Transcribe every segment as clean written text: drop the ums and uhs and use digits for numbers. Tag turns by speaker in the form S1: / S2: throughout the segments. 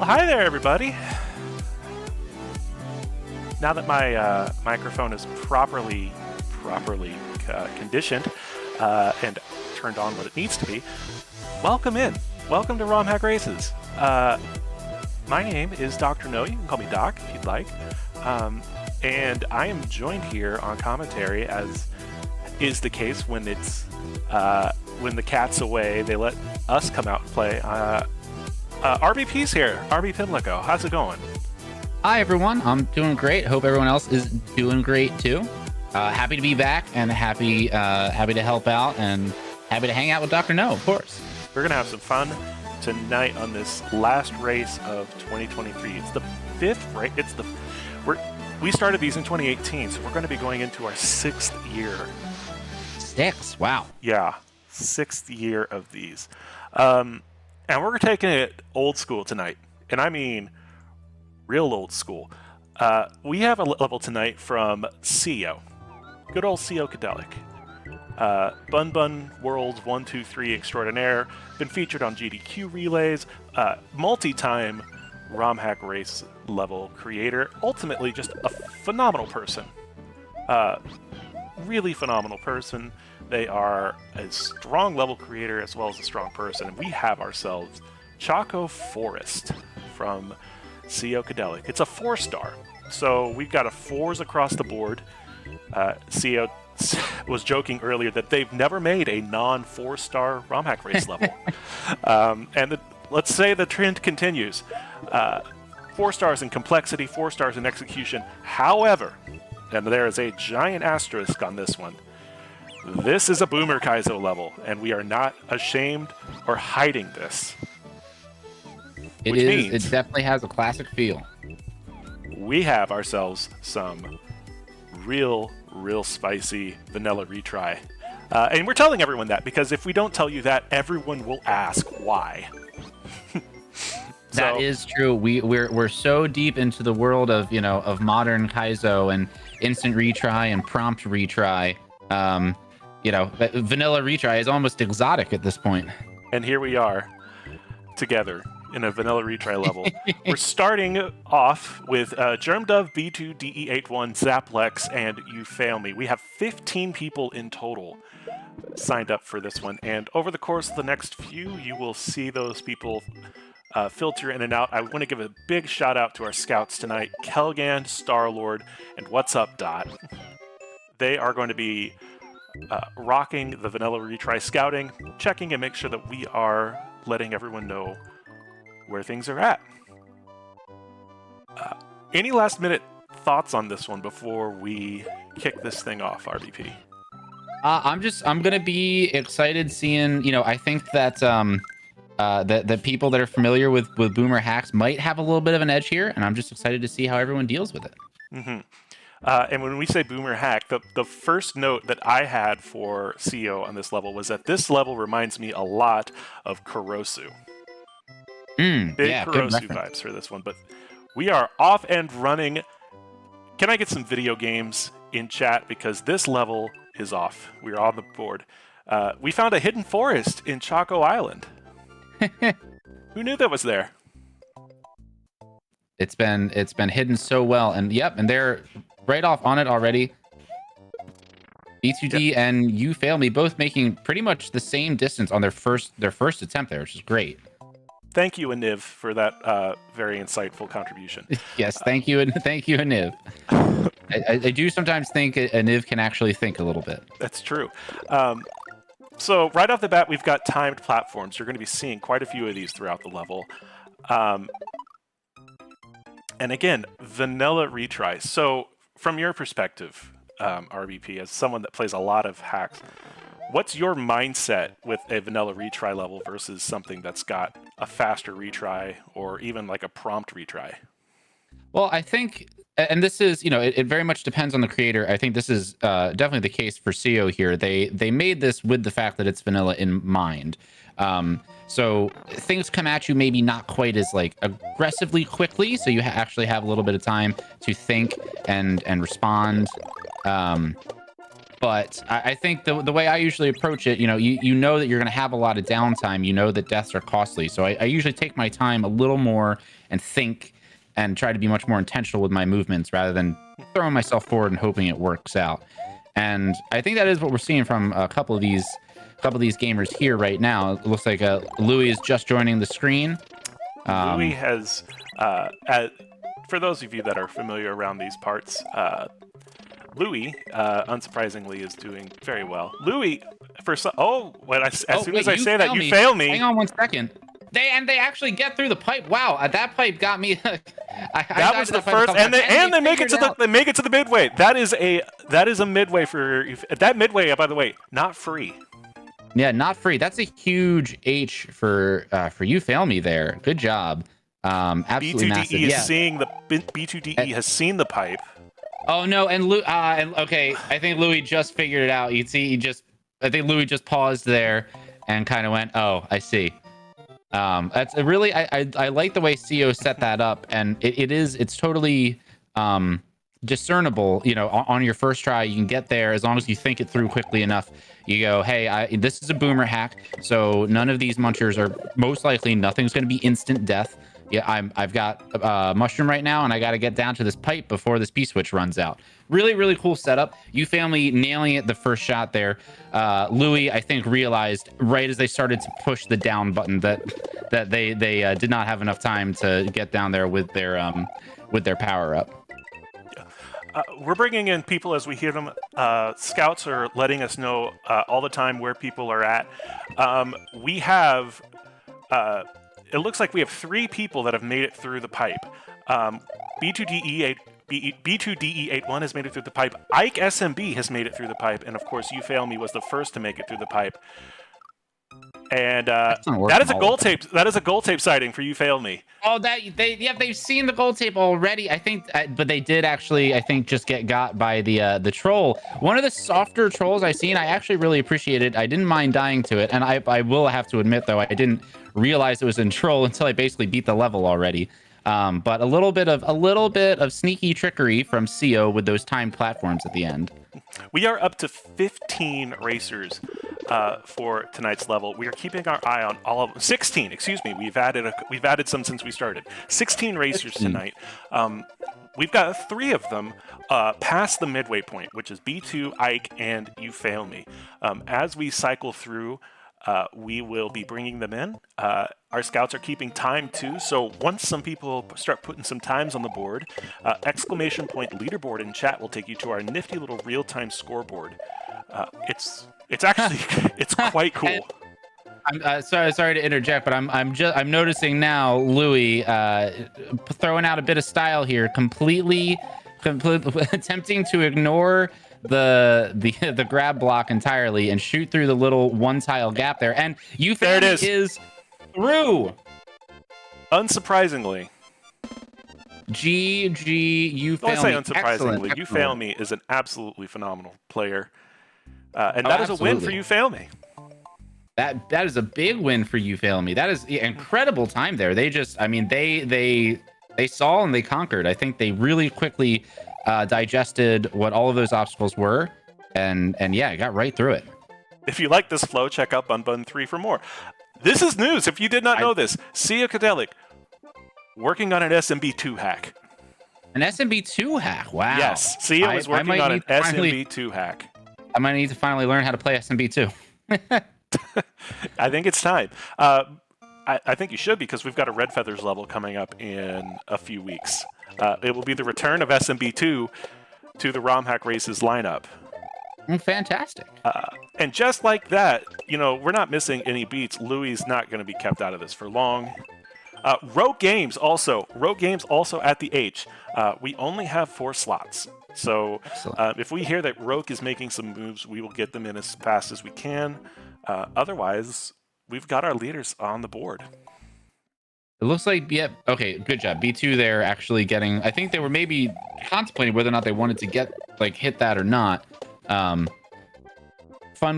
S1: Well, hi there, everybody. Now that my microphone is properly conditioned and turned on what it needs to be, welcome in. Welcome to ROM Hack Races. My name is Dr. No. You can call me Doc if you'd like. And I am joined here on commentary, as is the case when it's when the cat's away. They let us come out and play. RBP's here. RB Pimlico. How's it going?
S2: Hi everyone, I'm doing great. Hope everyone else is doing great too. Happy to be back and happy to help out and happy to hang out with Dr. No, of course.
S1: We're gonna have some fun tonight on this last race of 2023. It's the fifth race. We started these in 2018, so we're going to be going into our 6th year.
S2: 6? Wow.
S1: Yeah, 6th year of these. And we're taking it old school tonight. And I mean real old school. We have a level tonight from CEO. Good old CEO Cadelic. Bun Bun World 123 Extraordinaire. Been featured on GDQ relays. Multi-time ROM Hack Race level creator. Ultimately just a phenomenal person. Really phenomenal person. They are a strong level creator as well as a strong person. And we have ourselves Choco Forest from CEO Cadelic. It's a 4-star. So we've got a 4s across the board. CEO was joking earlier that they've never made a non-4-star ROM Hack Race level. Let's say the trend continues. 4 stars in complexity, 4 stars in execution. However, and there is a giant asterisk on this one, this is a Boomer Kaizo level, and we are not ashamed or hiding this.
S2: It definitely has a classic feel.
S1: We have ourselves some real spicy vanilla retry. And we're telling everyone that, because if we don't tell you that, everyone will ask why.
S2: That is true. We're so deep into the world of modern Kaizo and instant retry and prompt retry. Vanilla retry is almost exotic at this point.
S1: And here we are together in a vanilla retry level. We're starting off with Germdove, B2, DE81, Zaplex, and You Fail Me. We have 15 people in total signed up for this one, and over the course of the next few, you will see those people filter in and out. I want to give a big shout out to our scouts tonight, Kelgan, Starlord, and What's Up Dot. They are going to be rocking the vanilla retry scouting, checking and make sure that we are letting everyone know where things are at. Any last minute thoughts on this one before we kick this thing off, RBP?
S2: I'm gonna be excited seeing. I think that the people that are familiar with Boomer hacks might have a little bit of an edge here, and I'm just excited to see how everyone deals with it.
S1: Mm-hmm. And when we say Boomer hack, the first note that I had for CEO on this level was that this level reminds me a lot of Kurosu. Big Kurosu vibes for this one, but we are off and running. Can I get some video games in chat? Because this level is off. We're on the board. We found a hidden forest in Choco Island. Who knew that was there?
S2: It's been hidden so well, and and they're right off on it already. B2D and You Fail Me both making pretty much the same distance on their first attempt there, which is great.
S1: Thank you, Aniv, for that very insightful contribution.
S2: Yes, thank you, Aniv. I do sometimes think Aniv can actually think a little bit.
S1: That's true. So right off the bat, we've got timed platforms. You're going to be seeing quite a few of these throughout the level. And again, vanilla retries. So from your perspective, RBP, as someone that plays a lot of hacks, what's your mindset with a vanilla retry level versus something that's got a faster retry or even like a prompt retry?
S2: Well, I think, and this is, it very much depends on the creator. I think this is definitely the case for CEO here. They made this with the fact that it's vanilla in mind. So things come at you maybe not quite as aggressively quickly. So you actually have a little bit of time to think and respond. But I think the way I usually approach it, you know that you're going to have a lot of downtime. You know that deaths are costly. So I usually take my time a little more and think and try to be much more intentional with my movements rather than throwing myself forward and hoping it works out. And I think that is what we're seeing from a couple of these gamers here right now. It looks like Louis is just joining the screen.
S1: Louis has, for those of you that are familiar around these parts, Louis, unsurprisingly, is doing very well. Louis, as soon as I say that, you fail me.
S2: Hang on 1 second. They actually get through the pipe. Wow, that pipe got me.
S1: That was the first, and they make it to the midway. That is a midway for that midway. By the way, not free.
S2: Yeah, not free. That's a huge H for you. Fail me there. Good job. Absolutely massive.
S1: B2DE is seeing the B2DE has seen the pipe.
S2: Oh no, and okay, I think Louis just figured it out. You see, I think Louis just paused there and kind of went, "Oh, I see." That's really, I like the way CO set that up, and it's totally discernible. On your first try, you can get there as long as you think it through quickly enough. You go, hey, this is a boomer hack, so none of these munchers are most likely. Nothing's going to be instant death. Yeah, I've got mushroom right now, and I got to get down to this pipe before this B-switch runs out. Really, really cool setup. You family nailing it the first shot there. Louis, I think, realized right as they started to push the down button that they did not have enough time to get down there with their power up.
S1: We're bringing in people as we hear them. Scouts are letting us know all the time where people are at. We have... it looks like we have 3 people that have made it through the pipe. B2DE81 has made it through the pipe. Ike SMB has made it through the pipe, and of course, You Fail Me was the first to make it through the pipe. And that is a gold tape. That is a gold tape sighting for You Fail Me.
S2: Oh, they've seen the gold tape already. I think, but they did actually, I think, just get got by the troll. One of the softer trolls I've seen. I actually really appreciated. I didn't mind dying to it, and I will have to admit though, I didn't realize it was in troll until I basically beat the level already. But a little bit of sneaky trickery from CO with those timed platforms at the end.
S1: We are up to 15 racers for tonight's level. We are keeping our eye on all of them. 16, excuse me. We've added some since we started. 16 racers tonight. We've got 3 of them past the midway point, which is B2, Ike, and You Fail Me. As we cycle through, we will be bringing them in. Our scouts are keeping time too, so once some people start putting some times on the board, exclamation point leaderboard in chat will take you to our nifty little real-time scoreboard. It's actually it's quite cool.
S2: I'm sorry to interject, but I'm noticing now Louis throwing out a bit of style here, completely attempting to ignore the grab block entirely and shoot through the little 1 tile gap there, and You Fail Me is through.
S1: Unsurprisingly.
S2: GG, You Fail Me.
S1: I say unsurprisingly.
S2: Excellent.
S1: You Fail Me is an absolutely phenomenal player, and that is a win for You Fail Me.
S2: That is a big win for You Fail Me. That is incredible time there. They just, I mean, they saw and they conquered. I think they really quickly digested what all of those obstacles were, and yeah, got right through it.
S1: If you like this flow, check out Bun Bun 3 for more. This is news. If you did not know this, Sia Kadelic working on an SMB2 hack.
S2: An SMB2 hack? Wow.
S1: Yes, Sia was working on an SMB2 hack.
S2: I might need to finally learn how to play SMB2.
S1: I think it's time. I think you should, because we've got a Red Feathers level coming up in a few weeks. It will be the return of SMB2 to the ROM Hack Races lineup.
S2: Fantastic.
S1: And just like that, we're not missing any beats. Louis is not going to be kept out of this for long. Rogue Games also at the H. We only have 4 slots. So if we hear that Rogue is making some moves, we will get them in as fast as we can. Otherwise, we've got our leaders on the board.
S2: It looks like, yeah, okay, good job. B2 there actually getting, I think they were maybe contemplating whether or not they wanted to hit that or not. Fun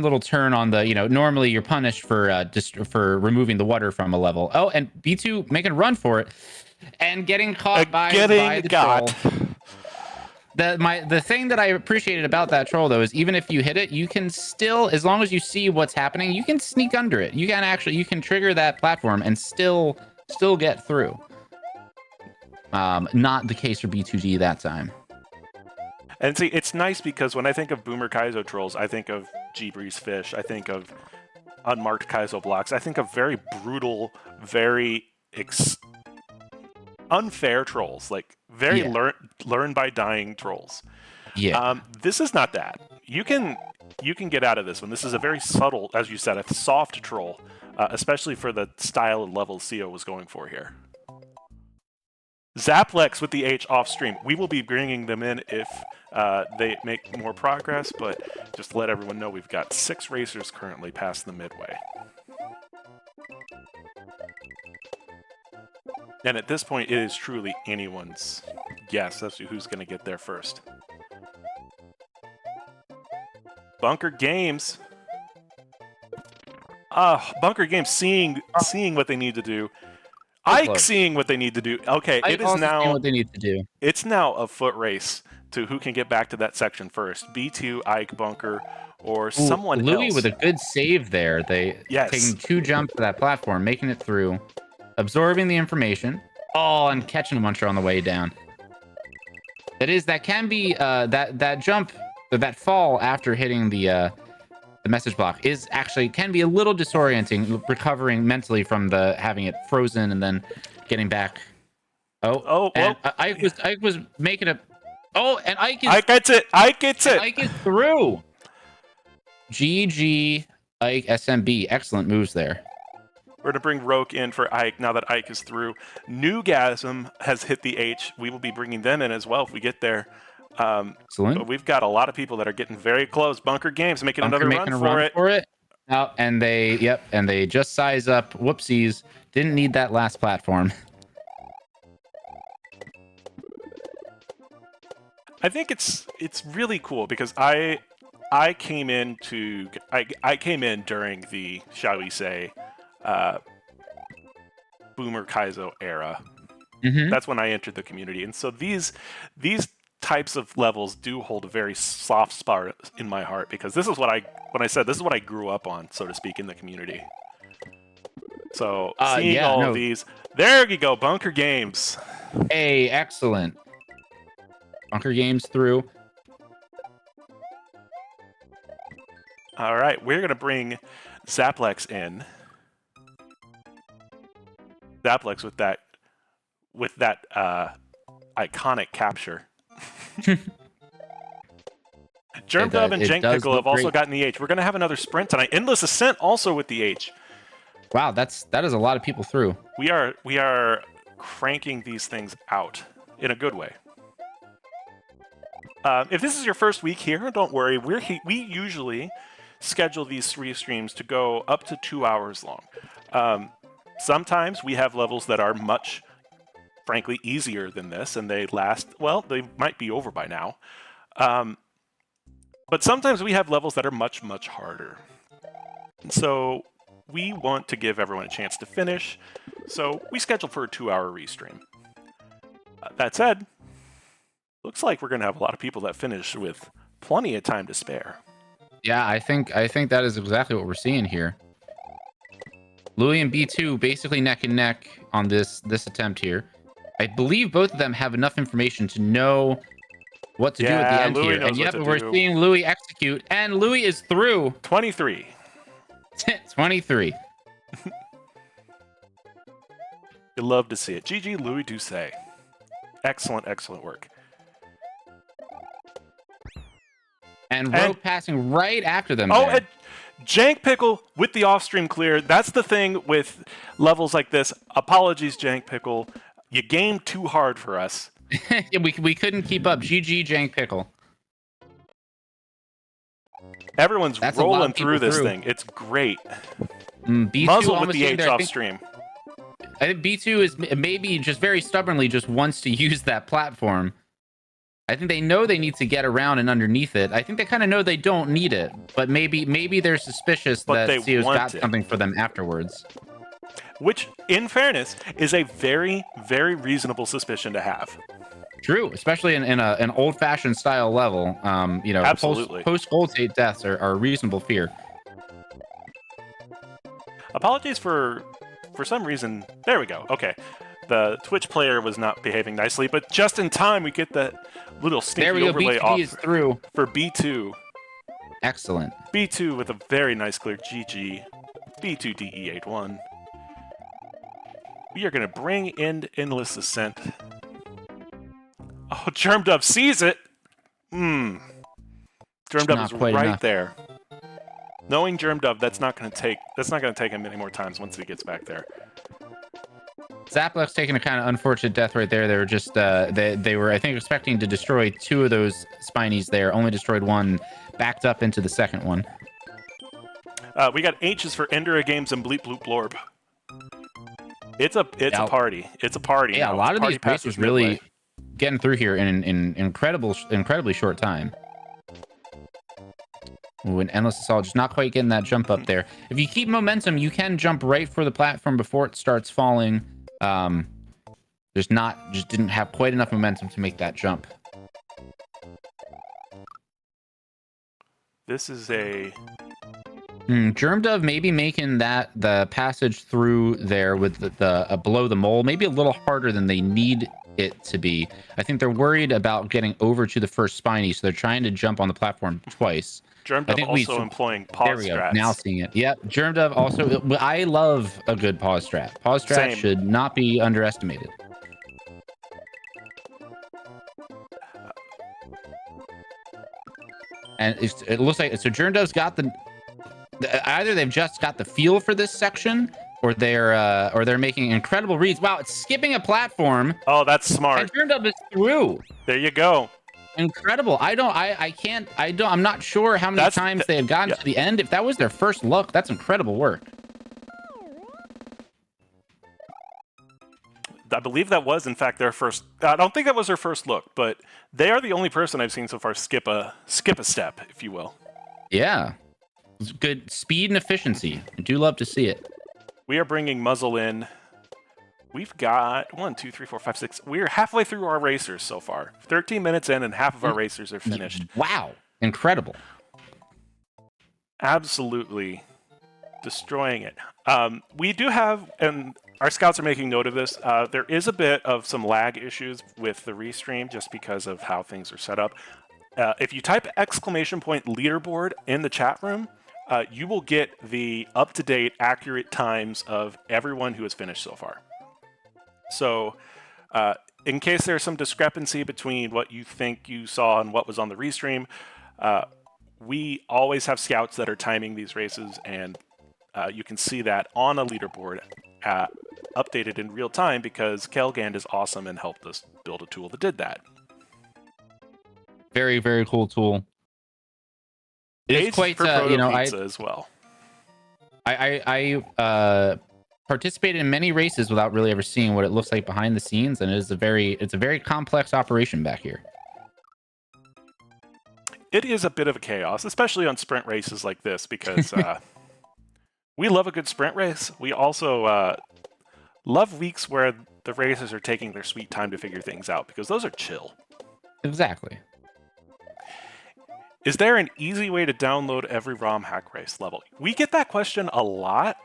S2: little turn on the, normally you're punished for removing the water from a level. Oh, and B2 making a run for it and getting caught by the troll. The thing that I appreciated about that troll though is even if you hit it, you can still, as long as you see what's happening, you can sneak under it. You can trigger that platform and still get through. Not the case for B2G that time.
S1: And see, it's nice because when I think of Boomer Kaizo trolls, I think of G-Breeze Fish, I think of unmarked Kaizo blocks, I think of very brutal, very unfair trolls, like very learn by dying trolls.
S2: Yeah.
S1: This is not that. You can get out of this one. This is a very subtle, as you said, a soft troll, especially for the style and level CO was going for here. Zaplex with the H off stream. We will be bringing them in if they make more progress, but just to let everyone know, we've got 6 racers currently past the midway. And at this point, it is truly anyone's guess as to who's going to get there first. Bunker Games. Bunker Games seeing what they need to do. Ike seeing what they need to do. Okay, it is now
S2: what they need to do.
S1: It's now a foot race to who can get back to that section first. B2, Ike, Bunker, or someone else.
S2: Louis with a good save there. Taking 2 jumps to that platform, making it through, absorbing the information. Oh, and catching a muncher on the way down. That can be that jump, that fall after hitting the message block can be a little disorienting, recovering mentally from having it frozen and then getting back. Ike was making a. Oh, and Ike gets it. Ike is through. GG, Ike SMB. Excellent moves there.
S1: We're going to bring Roke in for Ike now that Ike is through. Newgasm has hit the H. We will be bringing them in as well if we get there.
S2: Excellent.
S1: But we've got a lot of people that are getting very close. Bunker Games making another run for it.
S2: Oh, and they just size up. Whoopsies. Didn't need that last platform.
S1: I think it's really cool because I came in during the, shall we say, Boomer Kaizo era.
S2: Mm-hmm.
S1: That's when I entered the community, and so these types of levels do hold a very soft spot in my heart because this is what this is what I grew up on, so to speak, in the community. So seeing these, there you go, Bunker Games.
S2: Hey, excellent. Bunker Games through.
S1: All right, we're gonna bring Zaplex in. Zaplex with that iconic capture. Germdub and Jank Pickle have also gotten the H. We're going to have another sprint tonight. Endless Ascent also with the H.
S2: Wow, that is a lot of people through.
S1: We are cranking these things out in a good way. If this is your first week here, don't worry. We usually schedule these 3 streams to go up to 2 hours long. Sometimes we have levels that are much, frankly, easier than this, and they last, well, they might be over by now. But sometimes we have levels that are much, much harder. So we want to give everyone a chance to finish, so we scheduled for a 2-hour restream. That said, looks like we're going to have a lot of people that finish with plenty of time to spare.
S2: Yeah, I think that is exactly what we're seeing here. Louis and B2 basically neck and neck on this attempt here. I believe both of them have enough information to know what to do at the end
S1: Louis
S2: here. And yet we're seeing Louis execute, and Louis is through.
S1: 23.
S2: 23.
S1: You love to see it. GG Louis Doucet. Excellent, excellent work.
S2: And Rogue passing right after them.
S1: Oh, and Jank Pickle with the off-stream clear. That's the thing with levels like this. Apologies, Jank Pickle. You gamed too hard for us.
S2: Yeah, we couldn't keep up. GG, Jank Pickle.
S1: Everyone's rolling through this thing. It's great.
S2: B2
S1: Muzzle with the H off-stream.
S2: I think B2 is maybe just very stubbornly just wants to use that platform. I think they know they need to get around and underneath it. I think they kind of know they don't need it, but maybe they're suspicious that CO's got something for them afterwards.
S1: Which, in fairness, is a very, very reasonable suspicion to have.
S2: True, especially in an old-fashioned style level.
S1: Absolutely.
S2: Post Gold State deaths are a reasonable fear.
S1: Apologies for some reason. There we go. Okay. The Twitch player was not behaving nicely, but just in time we get that little
S2: There we
S1: stinky
S2: go.
S1: overlay
S2: B2D
S1: off
S2: is through.
S1: for B2.
S2: Excellent.
S1: B2 with a very nice clear GG. B2DE81. We are going to bring in Endless Ascent. Oh, Germ Dove sees it. Germ Dove is right
S2: enough.
S1: there. Knowing Germ Dove, that's not going to take him many more times once he gets back there.
S2: Zaplex taking a kind of unfortunate death right there. They were just they were, I think, expecting to destroy 2 of those Spinies there. Only destroyed 1, backed up into the second one.
S1: We got H's for Endura Games and Bleep Bloop Blorb. It's a party. It's a party.
S2: Yeah,
S1: now.
S2: a lot of these
S1: past
S2: racers really getting through here in an incredibly short time. Ooh, an Endless Assault just not quite getting that jump up there. If you keep momentum, you can jump right for the platform before it starts falling. Just didn't have quite enough momentum to make that jump.
S1: This is a
S2: Germ Dove maybe making the passage through there with the below the mole maybe a little harder than they need it to be. I think they're worried about getting over to the first Spiny, so they're trying to jump on the platform twice.
S1: Germ Dove also employing pause strats.
S2: There we go. Now seeing it. Yep. Germ Dove also. I love a good pause strat. Pause strat should not be underestimated. And it looks like so. Germ Dove's got either they've just got the feel for this section, or they're making incredible reads. Wow, it's skipping a platform.
S1: Oh, that's smart.
S2: And Germ Dove is through.
S1: There you go.
S2: Incredible. I'm not sure how many times they had gotten to the end. If that was their first look, that's incredible work.
S1: I believe that was, in fact, their first. I don't think that was their first look, but they are the only person I've seen so far skip a step, if you will.
S2: Yeah. It's good speed and efficiency. I do love to see it.
S1: We are bringing Muzzle in. We've got 1, 2, 3, 4, 5, 6. We're halfway through our racers so far. 13 minutes in, and half of our racers are finished.
S2: Wow. Incredible.
S1: Absolutely destroying it. We do have, and our scouts are making note of this, there is a bit of some lag issues with the restream just because of how things are set up. If you type !leaderboard in the chat room, you will get the up-to-date, accurate times of everyone who has finished so far. So, in case there's some discrepancy between what you think you saw and what was on the restream, we always have scouts that are timing these races, and you can see that on a leaderboard updated in real time because Kelgand is awesome and helped us build a tool that did that.
S2: Very, very cool tool. It's quite,
S1: as well.
S2: I participated in many races without really ever seeing what it looks like behind the scenes, and it's a very complex operation back here.
S1: It is a bit of a chaos, especially on sprint races like this, because we love a good sprint race. We also love weeks where the racers are taking their sweet time to figure things out, because those are chill.
S2: Exactly.
S1: Is there an easy way to download every ROM hack race level? We get that question a lot,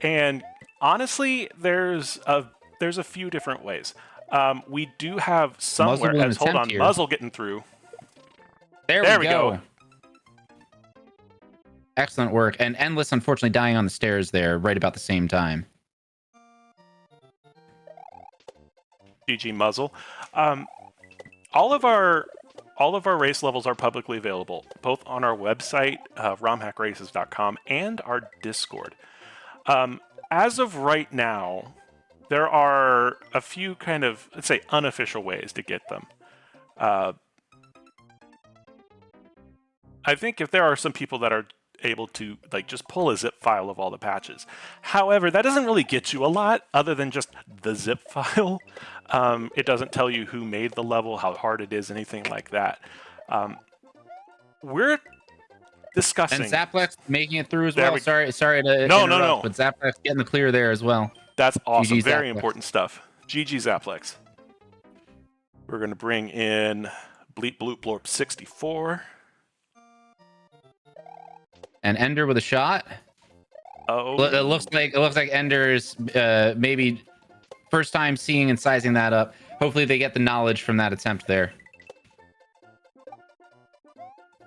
S1: and honestly, there's a few different ways. We do have somewhere. Hold on, Muzzle getting through.
S2: There we go. Excellent work, and Endless unfortunately dying on the stairs there right about the same time.
S1: GG Muzzle. All of our race levels are publicly available, both on our website, romhackraces.com, and our Discord. As of right now, there are a few kind of, let's say, unofficial ways to get them. I think if there are some people that are able to just pull a zip file of all the patches. However, that doesn't really get you a lot other than just the zip file. It doesn't tell you who made the level, how hard it is, anything like that. We're discussing.
S2: And Zaplex making it through as well. Sorry to
S1: no.
S2: But Zaplex getting the clear there as well.
S1: That's awesome.
S2: GG
S1: Very
S2: Zaplex.
S1: Important stuff. GG Zaplex. We're going to bring in Bleep Bloop Blorp 64.
S2: And Ender with a shot.
S1: Oh,
S2: It looks like Ender's maybe first time seeing and sizing that up. Hopefully they get the knowledge from that attempt there.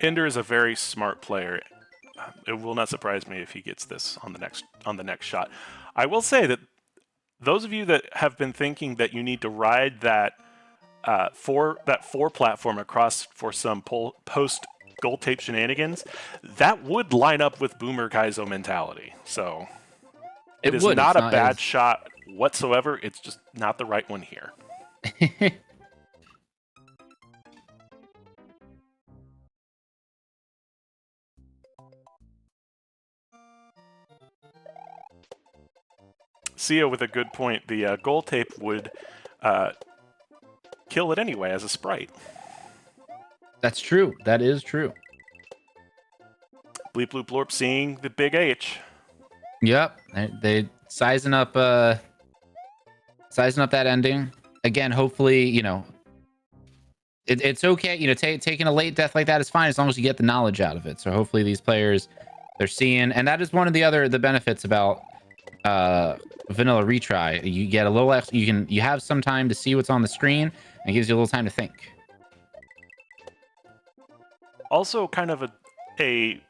S1: Ender is a very smart player. It will not surprise me if he gets this on the next shot. I will say that those of you that have been thinking that you need to ride that four platform across for some post gold tape shenanigans, that would line up with Boomer Kaizo mentality. So it is
S2: would.
S1: not
S2: It's
S1: a
S2: not
S1: bad shot whatsoever. It's just not the right one here. Sia with a good point. The gold tape would kill it anyway as a sprite.
S2: That's true. That is true.
S1: Bleep Bloop Blorp seeing the big H.
S2: Yep. They sizing up that ending. Again, hopefully, you know, it's okay. You know, taking a late death like that is fine as long as you get the knowledge out of it. So hopefully these players, they're seeing, and that is one of the benefits about vanilla retry. You get a little extra, you have some time to see what's on the screen, and it gives you a little time to think.
S1: Also, kind of it's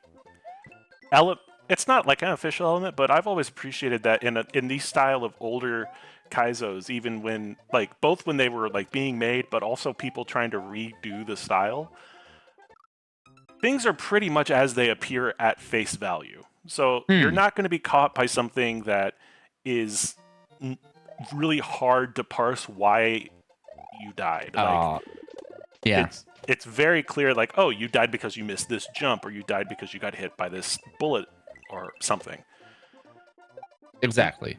S1: not like an official element, but I've always appreciated that in these style of older Kaizos, even when both when they were being made, but also people trying to redo the style, things are pretty much as they appear at face value. So you're not going to be caught by something that is really hard to parse why you died.
S2: Yeah.
S1: It's very clear, oh, you died because you missed this jump, or you died because you got hit by this bullet or something.
S2: Exactly.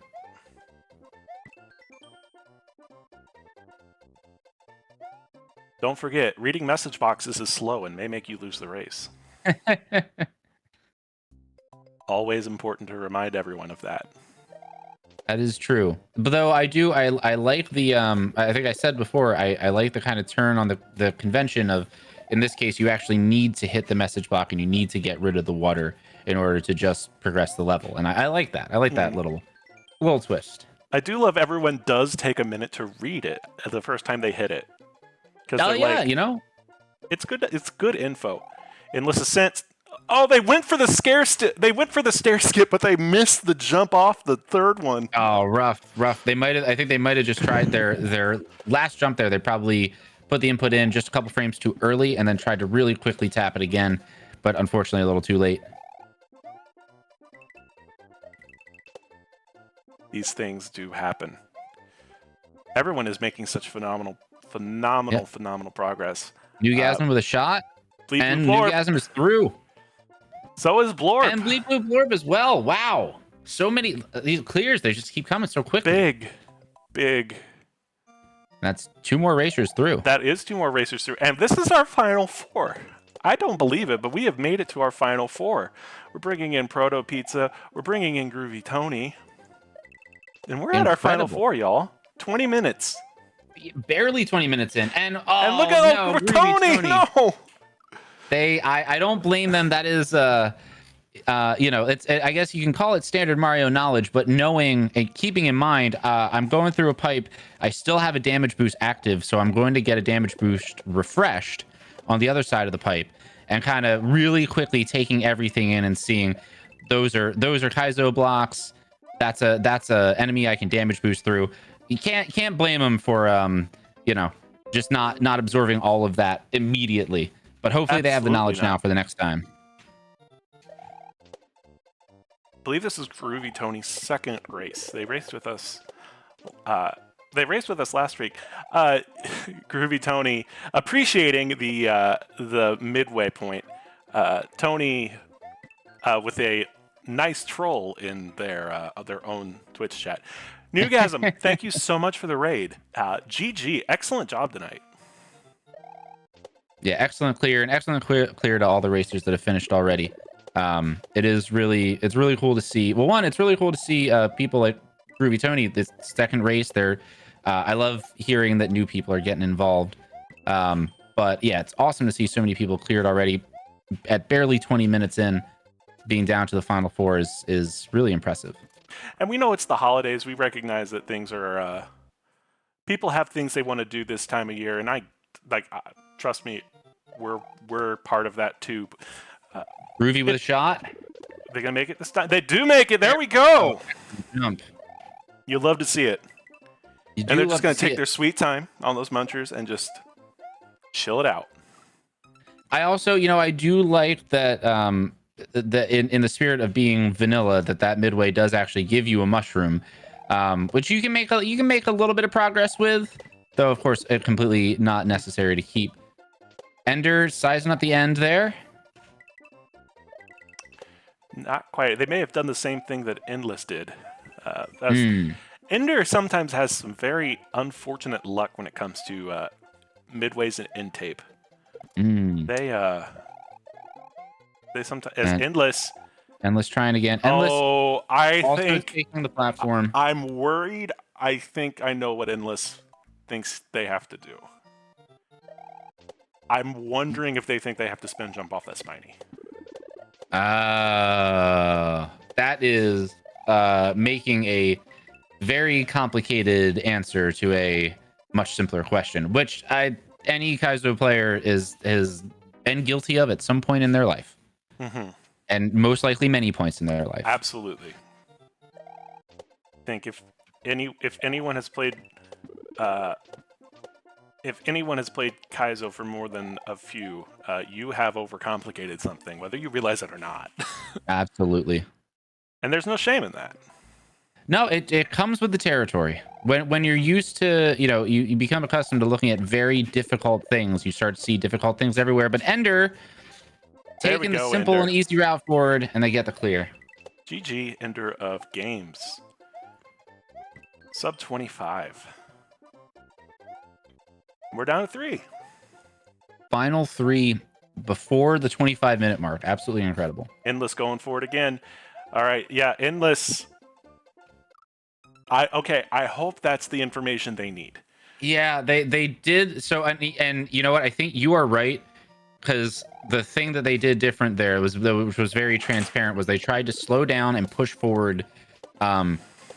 S1: Don't forget, reading message boxes is slow and may make you lose the race. Always important to remind everyone of that.
S2: That is true. But though I like the I think I said before, I like the kind of turn on the convention of, in this case, you actually need to hit the message block and you need to get rid of the water in order to just progress the level. And I like that. I like that little twist.
S1: I do love everyone does take a minute to read it the first time they hit it.
S2: Oh yeah, you know,
S1: it's good info. Unless a sense. Oh, they went for the stair skip, but they missed the jump off the third one.
S2: Oh, rough. I think they might have just tried their last jump there. They probably put the input in just a couple frames too early and then tried to really quickly tap it again, but unfortunately a little too late.
S1: These things do happen. Everyone is making such phenomenal progress.
S2: Newgasm with a shot,
S1: Bleep
S2: and
S1: Bloop Blorp.
S2: Newgasm is through.
S1: So is Blorp.
S2: And Bleep Bloop Blorp as well. Wow. So many these clears, they just keep coming so quickly.
S1: Big.
S2: That's 2 more racers through.
S1: That is 2 more racers through. And this is our final 4. I don't believe it, but we have made it to our final 4. We're bringing in Proto Pizza. We're bringing in Groovy Tony. And we're at our final 4, y'all. 20 minutes.
S2: Barely 20 minutes in. And
S1: look at Tony. No.
S2: I don't blame them. That is you know, I guess you can call it standard Mario knowledge, but knowing and keeping in mind, I'm going through a pipe. I still have a damage boost active, so I'm going to get a damage boost refreshed on the other side of the pipe, and kind of really quickly taking everything in and seeing those are Kaizo blocks. That's a enemy I can damage boost through. You can't blame them for you know, just not absorbing all of that immediately. But hopefully they have the knowledge now for the next time.
S1: I believe this is Groovy Tony's second race. They raced with us. Last week. Groovy Tony appreciating the midway point. Tony with a nice troll in their own Twitch chat. Newgasm, thank you so much for the raid. GG, excellent job tonight.
S2: Yeah, excellent clear, and excellent clear to all the racers that have finished already. It's really cool to see. Well, one, it's really cool to see people like Groovy Tony. This second race, they're I love hearing that new people are getting involved. But yeah, it's awesome to see so many people cleared already at barely 20 minutes in. Being down to the final four is really impressive.
S1: And we know it's the holidays. We recognize that things are people have things they want to do this time of year, and I like trust me, we're part of that too.
S2: Groovy with a shot.
S1: They're gonna make it this time. They do make it. There we go.
S2: Jump.
S1: You love to see it.
S2: You
S1: And
S2: do
S1: they're just
S2: love
S1: gonna
S2: to see
S1: take
S2: it.
S1: their sweet time on those munchers and just chill it out.
S2: I also, I do like that that in the spirit of being vanilla, that midway does actually give you a mushroom, which you can make a little bit of progress with, though of course it completely not necessary to keep. Ender sizing up the end there.
S1: Not quite. They may have done the same thing that Endless did.
S2: Hmm.
S1: Ender sometimes has some very unfortunate luck when it comes to midways and end tape.
S2: Mm.
S1: They sometimes as
S2: And
S1: Endless.
S2: Endless trying again. Endless
S1: I
S2: also
S1: think
S2: taking the platform.
S1: I'm worried. I think I know what Endless thinks they have to do. I'm wondering if they think they have to spin jump off that Spiny.
S2: That is making a very complicated answer to a much simpler question, which any Kaizo player has been guilty of at some point in their life, and most likely many points in their life.
S1: Absolutely. I think if anyone has played Kaizo for more than a few, you have overcomplicated something, whether you realize it or not.
S2: Absolutely.
S1: And there's no shame in that.
S2: No, it comes with the territory. When you're used to, you become accustomed to looking at very difficult things, you start to see difficult things everywhere. But Ender taking the simple
S1: Ender.
S2: and easy route forward, and they get the clear.
S1: GG, Ender of Games. Sub 25. We're down to 3.
S2: Final 3 before the 25-minute mark. Absolutely incredible.
S1: Endless going for it again. All right, yeah, Endless. I hope that's the information they need.
S2: Yeah, they did. So and you know what? I think you are right, because the thing that they did different there which was very transparent, was they tried to slow down and push forward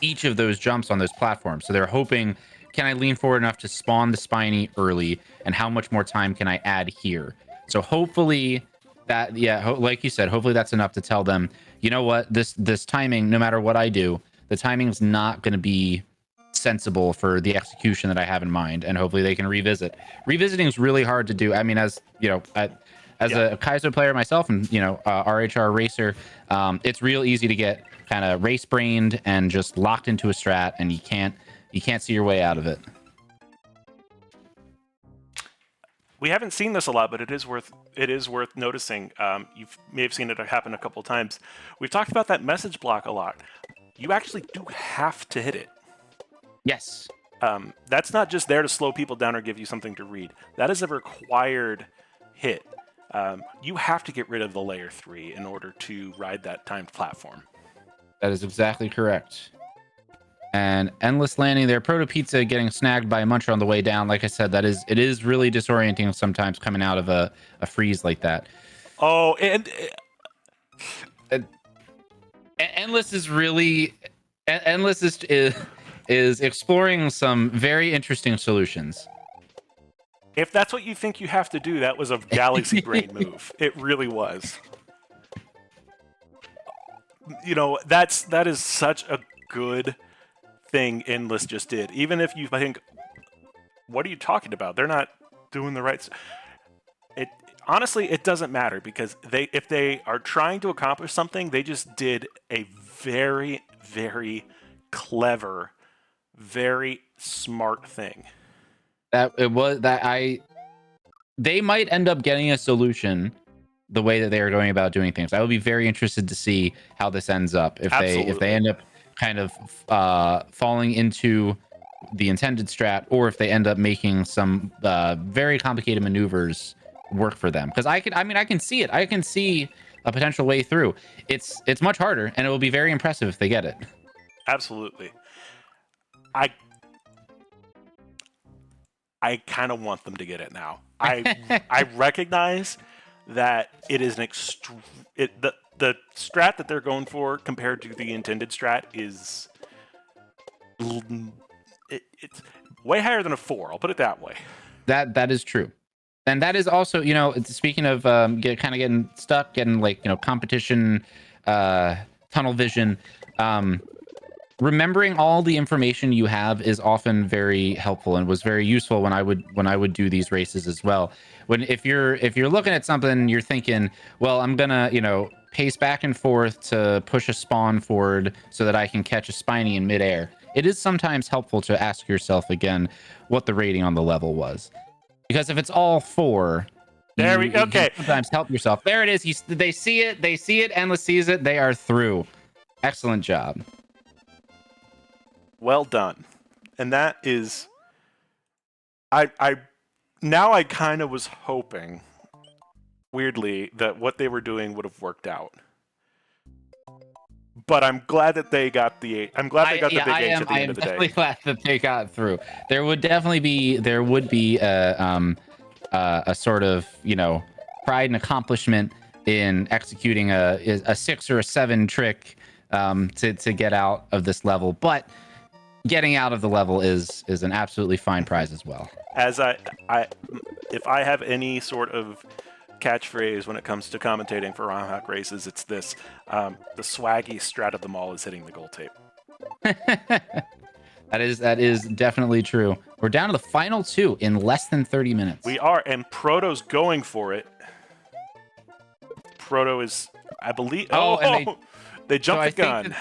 S2: each of those jumps on those platforms. So they're hoping, can I lean forward enough to spawn the Spiny early, and how much more time can I add here? So hopefully that, like you said, hopefully that's enough to tell them, you know what, this timing, no matter what I do, the timing is not going to be sensible for the execution that I have in mind, and hopefully they can revisit. Revisiting is really hard to do. I mean, as you know, as a Kaizo player myself, and RHR racer, it's real easy to get kind of race brained and just locked into a strat, and you can't see your way out of it.
S1: We haven't seen this a lot, but it is worth noticing. You may have seen it happen a couple times. We've talked about that message block a lot. You actually do have to hit it.
S2: Yes.
S1: That's not just there to slow people down or give you something to read. That is a required hit. You have to get rid of the layer 3 in order to ride that timed platform.
S2: That is exactly correct. And Endless landing there. Proto Pizza getting snagged by a muncher on the way down. Like I said, it is really disorienting sometimes coming out of a freeze like that.
S1: Oh, and
S2: Endless is really is exploring some very interesting solutions.
S1: If that's what you think you have to do, that was a galaxy brain move. It really was. That is such a good thing Endless just did. Even if you think, what are you talking about? They're not doing the right. Honestly, it doesn't matter, because if they are trying to accomplish something, they just did a very, very clever, very smart thing.
S2: They might end up getting a solution the way that they are going about doing things. I will be very interested to see how this ends up. If they end up kind of falling into the intended strat, or if they end up making some very complicated maneuvers work for them. Because I can see it. I can see a potential way through. It's much harder, and it will be very impressive if they get it.
S1: Absolutely. I kind of want them to get it now. I recognize that it is the strat that they're going for compared to the intended strat is it's way higher than a 4. I'll put it that way.
S2: That is true. And that is also, speaking of getting stuck, getting competition, tunnel vision. Remembering all the information you have is often very helpful and was very useful when I would do these races as well. If you're looking at something, you're thinking, well, I'm gonna pace back and forth to push a spawn forward so that I can catch a spiny in midair. It is sometimes helpful to ask yourself again what the rating on the level was. Because if it's all 4,
S1: Okay.
S2: You sometimes help yourself. There it is. They see it. Endless sees it. They are through. Excellent job.
S1: Well done. And that is, I kind of was hoping, weirdly, that what they were doing would have worked out. But I'm glad that they got the big H at the end of the day.
S2: I'm definitely glad that they got through. There would be a sort of pride and accomplishment in executing a 6 or a 7 trick to get out of this level, but getting out of the level is an absolutely fine prize as well.
S1: As if I have any sort of catchphrase when it comes to commentating for ROM-hack races, it's this: the swaggy strat of them all is hitting the goal tape.
S2: That is definitely true. We're down to the final 2 in less than 30 minutes.
S1: We are, and Proto's going for it. Proto is, I believe. They jumped the gun.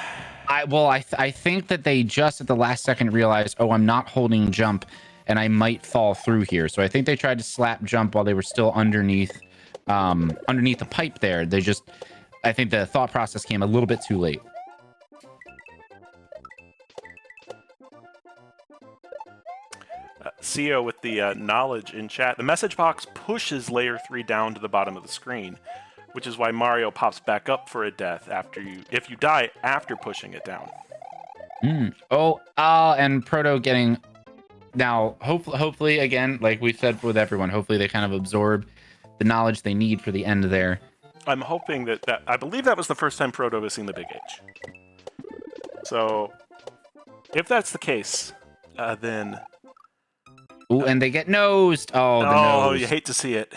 S2: I think that they just at the last second realized, I'm not holding jump, and I might fall through here. So I think they tried to slap jump while they were still underneath the pipe there. I think the thought process came a little bit too late.
S1: CEO with the knowledge in chat. The message box pushes layer 3 down to the bottom of the screen, which is why Mario pops back up for a death if you die after pushing it down.
S2: And Proto getting now. Hopefully, again, like we said with everyone, hopefully they kind of absorb the knowledge they need for the end there.
S1: I'm hoping that I believe that was the first time Proto has seen the big H. So, if that's the case, then.
S2: Ooh, and they get nosed. Oh, the nose.
S1: You hate to see it.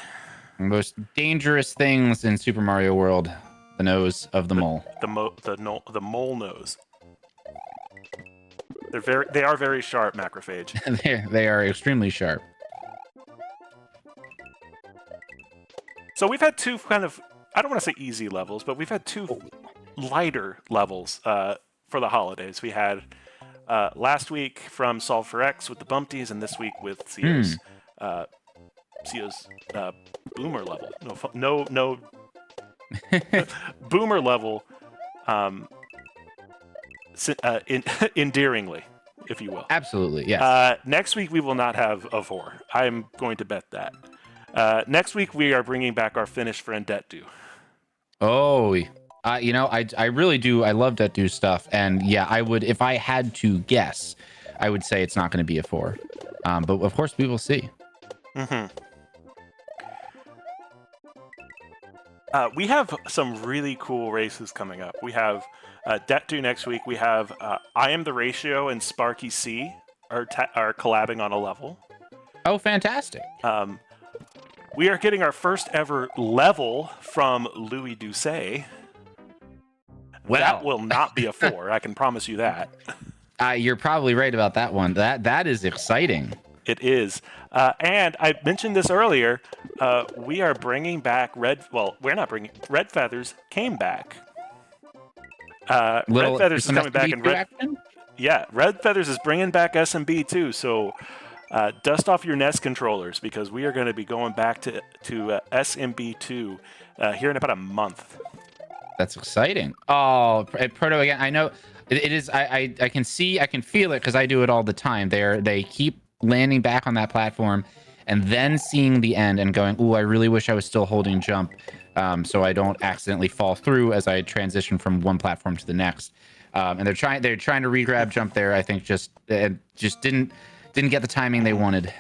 S2: Most dangerous things in Super Mario World: the nose of the mole.
S1: The mole nose. They are very sharp, Macrophage.
S2: They are extremely sharp.
S1: So we've had 2 kind of, I don't want to say easy levels, but we've had 2 lighter levels for the holidays. We had last week from Solve for X with the Bumpties, and this week with CO's boomer level. No boomer level, endearingly, if you will.
S2: Absolutely, yes.
S1: Next week we will not have a 4. I'm going to bet that. Next week we are bringing back our Finnish friend Detdu.
S2: I really do. I love Detdu stuff, and yeah, I would, if I had to guess, I would say it's not going to be a 4. But of course we will see.
S1: Mm-hmm. We have some really cool races coming up. We have Detdu next week. We have I Am the Ratio and Sparky C are collabing on a level.
S2: Oh, fantastic.
S1: We are getting our first ever level from Louis Doucet. Well, that will not be a 4. I can promise you that.
S2: You're probably right about that one. That is exciting.
S1: It is. And I mentioned this earlier. We are bringing back Red Feathers came back. Red Feathers is coming back. Red Feathers is bringing back SMB too. So dust off your NES controllers, because we are going to be going back to SMB2 here in about a month.
S2: That's exciting. Oh, Proto again. I know it is. I can see. I can feel it because I do it all the time. They keep landing back on that platform, and then seeing the end and going, "Ooh, I really wish I was still holding jump, so I don't accidentally fall through as I transition from one platform to the next." And they're trying to regrab jump there. I think just didn't get the timing they wanted.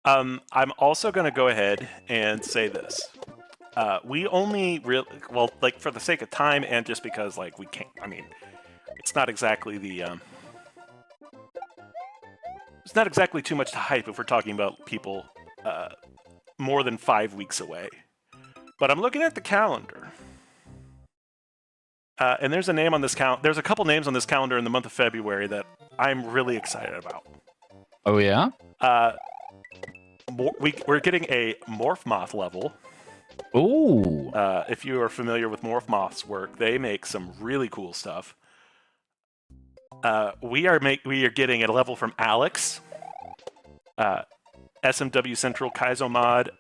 S1: I'm also going to go ahead and say this. We only really, well, like for the sake of time and just because like we can't. I mean, it's not exactly the. It's not exactly too much to hype if we're talking about people more than 5 weeks away. But I'm looking at the calendar. And there's a name on this There's a couple names on this calendar in the month of February that I'm really excited about.
S2: Oh yeah.
S1: We're getting a Morph Moth level.
S2: Ooh.
S1: If you are familiar with Morph Moth's work, they make some really cool stuff. We are getting a level from Alex, SMW Central Kaizo mod,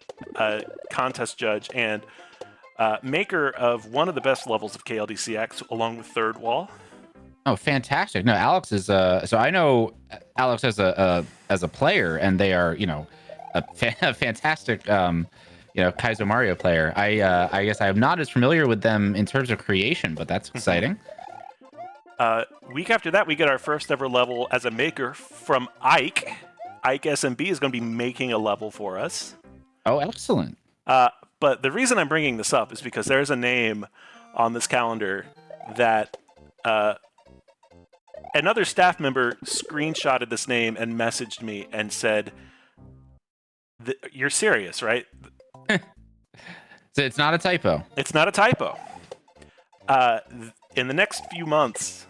S1: contest judge, and maker of one of the best levels of KLDCX, along with Third Wall.
S2: Oh, fantastic! No, Alex is so I know Alex as a player, and they are a fantastic Kaizo Mario player. I guess I'm not as familiar with them in terms of creation, but that's exciting.
S1: Week after that, we get our first ever level as a maker from Ike. Ike SMB is going to be making a level for us.
S2: Oh, excellent.
S1: But the reason I'm bringing this up is because there's a name on this calendar that another staff member screenshotted this name and messaged me and said, "You're serious, right?"
S2: So it's not a typo.
S1: It's not a typo. In the next few months,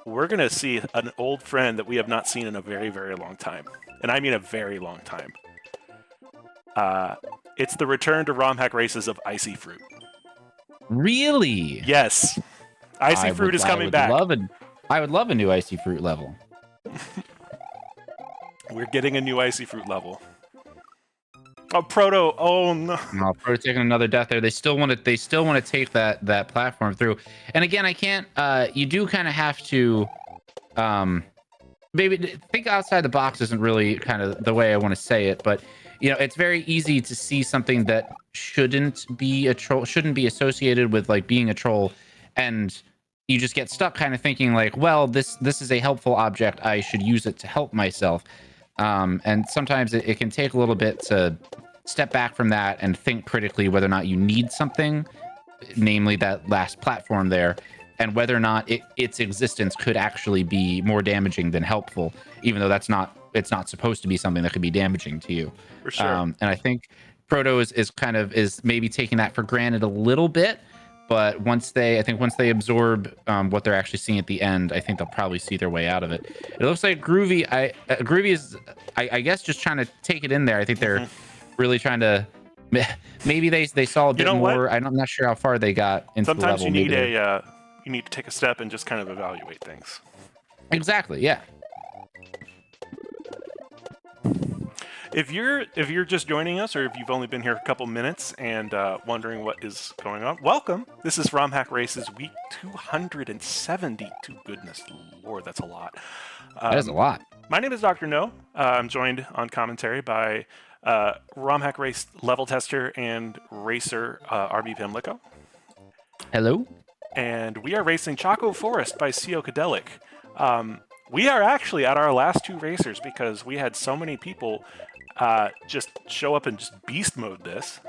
S1: we're going to see an old friend that we have not seen in a very, very long time. And I mean a very long time. It's the return to ROM hack races of Icy Fruit.
S2: Really?
S1: Yes. Icy Fruit is coming back.
S2: I would love a new Icy Fruit level.
S1: We're getting a new Icy Fruit level. Oh, Proto! Oh no!
S2: No, Proto taking another death there. They still want to take that platform through. And again, I can't. You do kind of have to, maybe think outside the box isn't really kind of the way I want to say it, but it's very easy to see something that shouldn't be a troll, shouldn't be associated with like being a troll, and you just get stuck kind of thinking like, well, this is a helpful object. I should use it to help myself. And sometimes it can take a little bit to step back from that and think critically whether or not you need something, namely that last platform there, and whether or not its existence could actually be more damaging than helpful, even though it's not supposed to be something that could be damaging to you.
S1: For sure.
S2: And I think Proto is maybe taking that for granted a little bit. But once they absorb what they're actually seeing at the end, I think they'll probably see their way out of it. It looks like Groovy. Groovy is, I guess, just trying to take it in there. I think they're really trying to. Maybe they saw a bit more.
S1: What?
S2: I'm not sure how far they got into the level.
S1: Sometimes you need to take a step and just kind of evaluate things.
S2: Exactly. Yeah.
S1: If you're just joining us, or if you've only been here a couple minutes and wondering what is going on, welcome. This is ROM Hack Races week 272. Goodness Lord, that's a lot.
S2: That is a lot.
S1: My name is Dr. No. I'm joined on commentary by ROM Hack Race level tester and racer RB Pimlico.
S2: Hello.
S1: And we are racing Choco Forest by Psychedelic. We are actually at our last two racers because we had so many people just show up and just beast mode this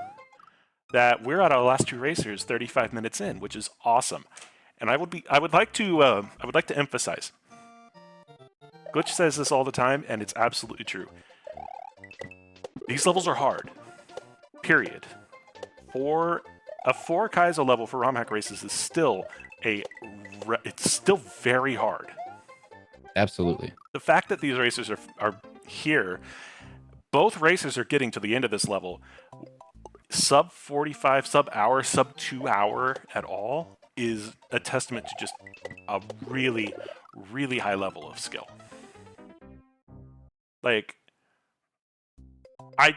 S1: that we're at our last two racers 35 minutes in, which is awesome. And I would like to emphasize, Glitch says this all the time, and it's absolutely true. These levels are hard. Period. For a 4 Kaizo level for ROM hack races is still it's still very hard.
S2: Absolutely.
S1: The fact that these racers are here, both racers are getting to the end of this level. Sub 45, sub hour, sub 2 hour at all is a testament to just a really, really high level of skill. Like, I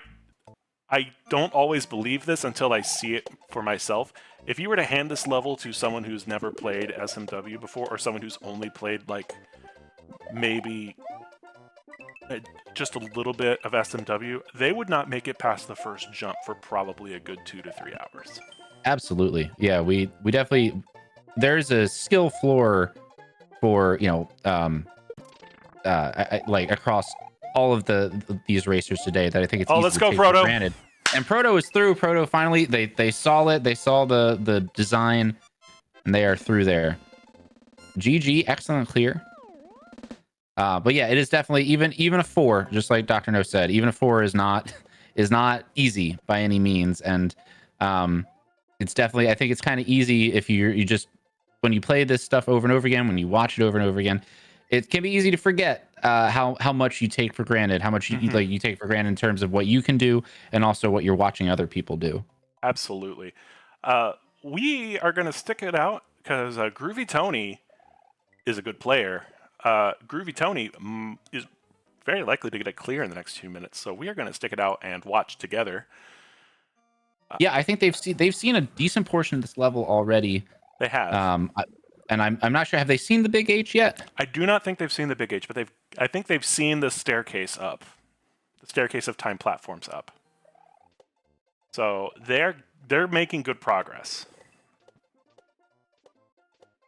S1: don't always believe this until I see it for myself. If you were to hand this level to someone who's never played SMW before, or someone who's only played like maybe just a little bit of SMW, they would not make it past the first jump for probably a good 2 to 3 hours.
S2: Absolutely. Yeah, we definitely, there's a skill floor for, like across all of these racers today that I think it's
S1: Oh,
S2: easy
S1: let's
S2: to
S1: go,
S2: take for
S1: Frodo.
S2: granted. And Proto is through. Proto finally they saw it. They saw the design, and they are through there. GG, excellent clear. But yeah, it is definitely even a 4, just like Dr. No said, even a 4 is not easy by any means. And it's definitely, I think it's kind of easy if you just, when you play this stuff over and over again, when you watch it over and over again, it can be easy to forget how much you take for granted, how much you take for granted in terms of what you can do and also what you're watching other people do.
S1: Absolutely. We are going to stick it out because Groovy Tony is a good player. Groovy Tony is very likely to get a clear in the next 2 minutes, so we are going to stick it out and watch together.
S2: Yeah, I think they've seen a decent portion of this level already.
S1: They have.
S2: And I'm not sure, have they seen the big H yet?
S1: I do not think they've seen the big H, but I think they've seen the staircase up, the staircase of time platforms up. So they're making good progress.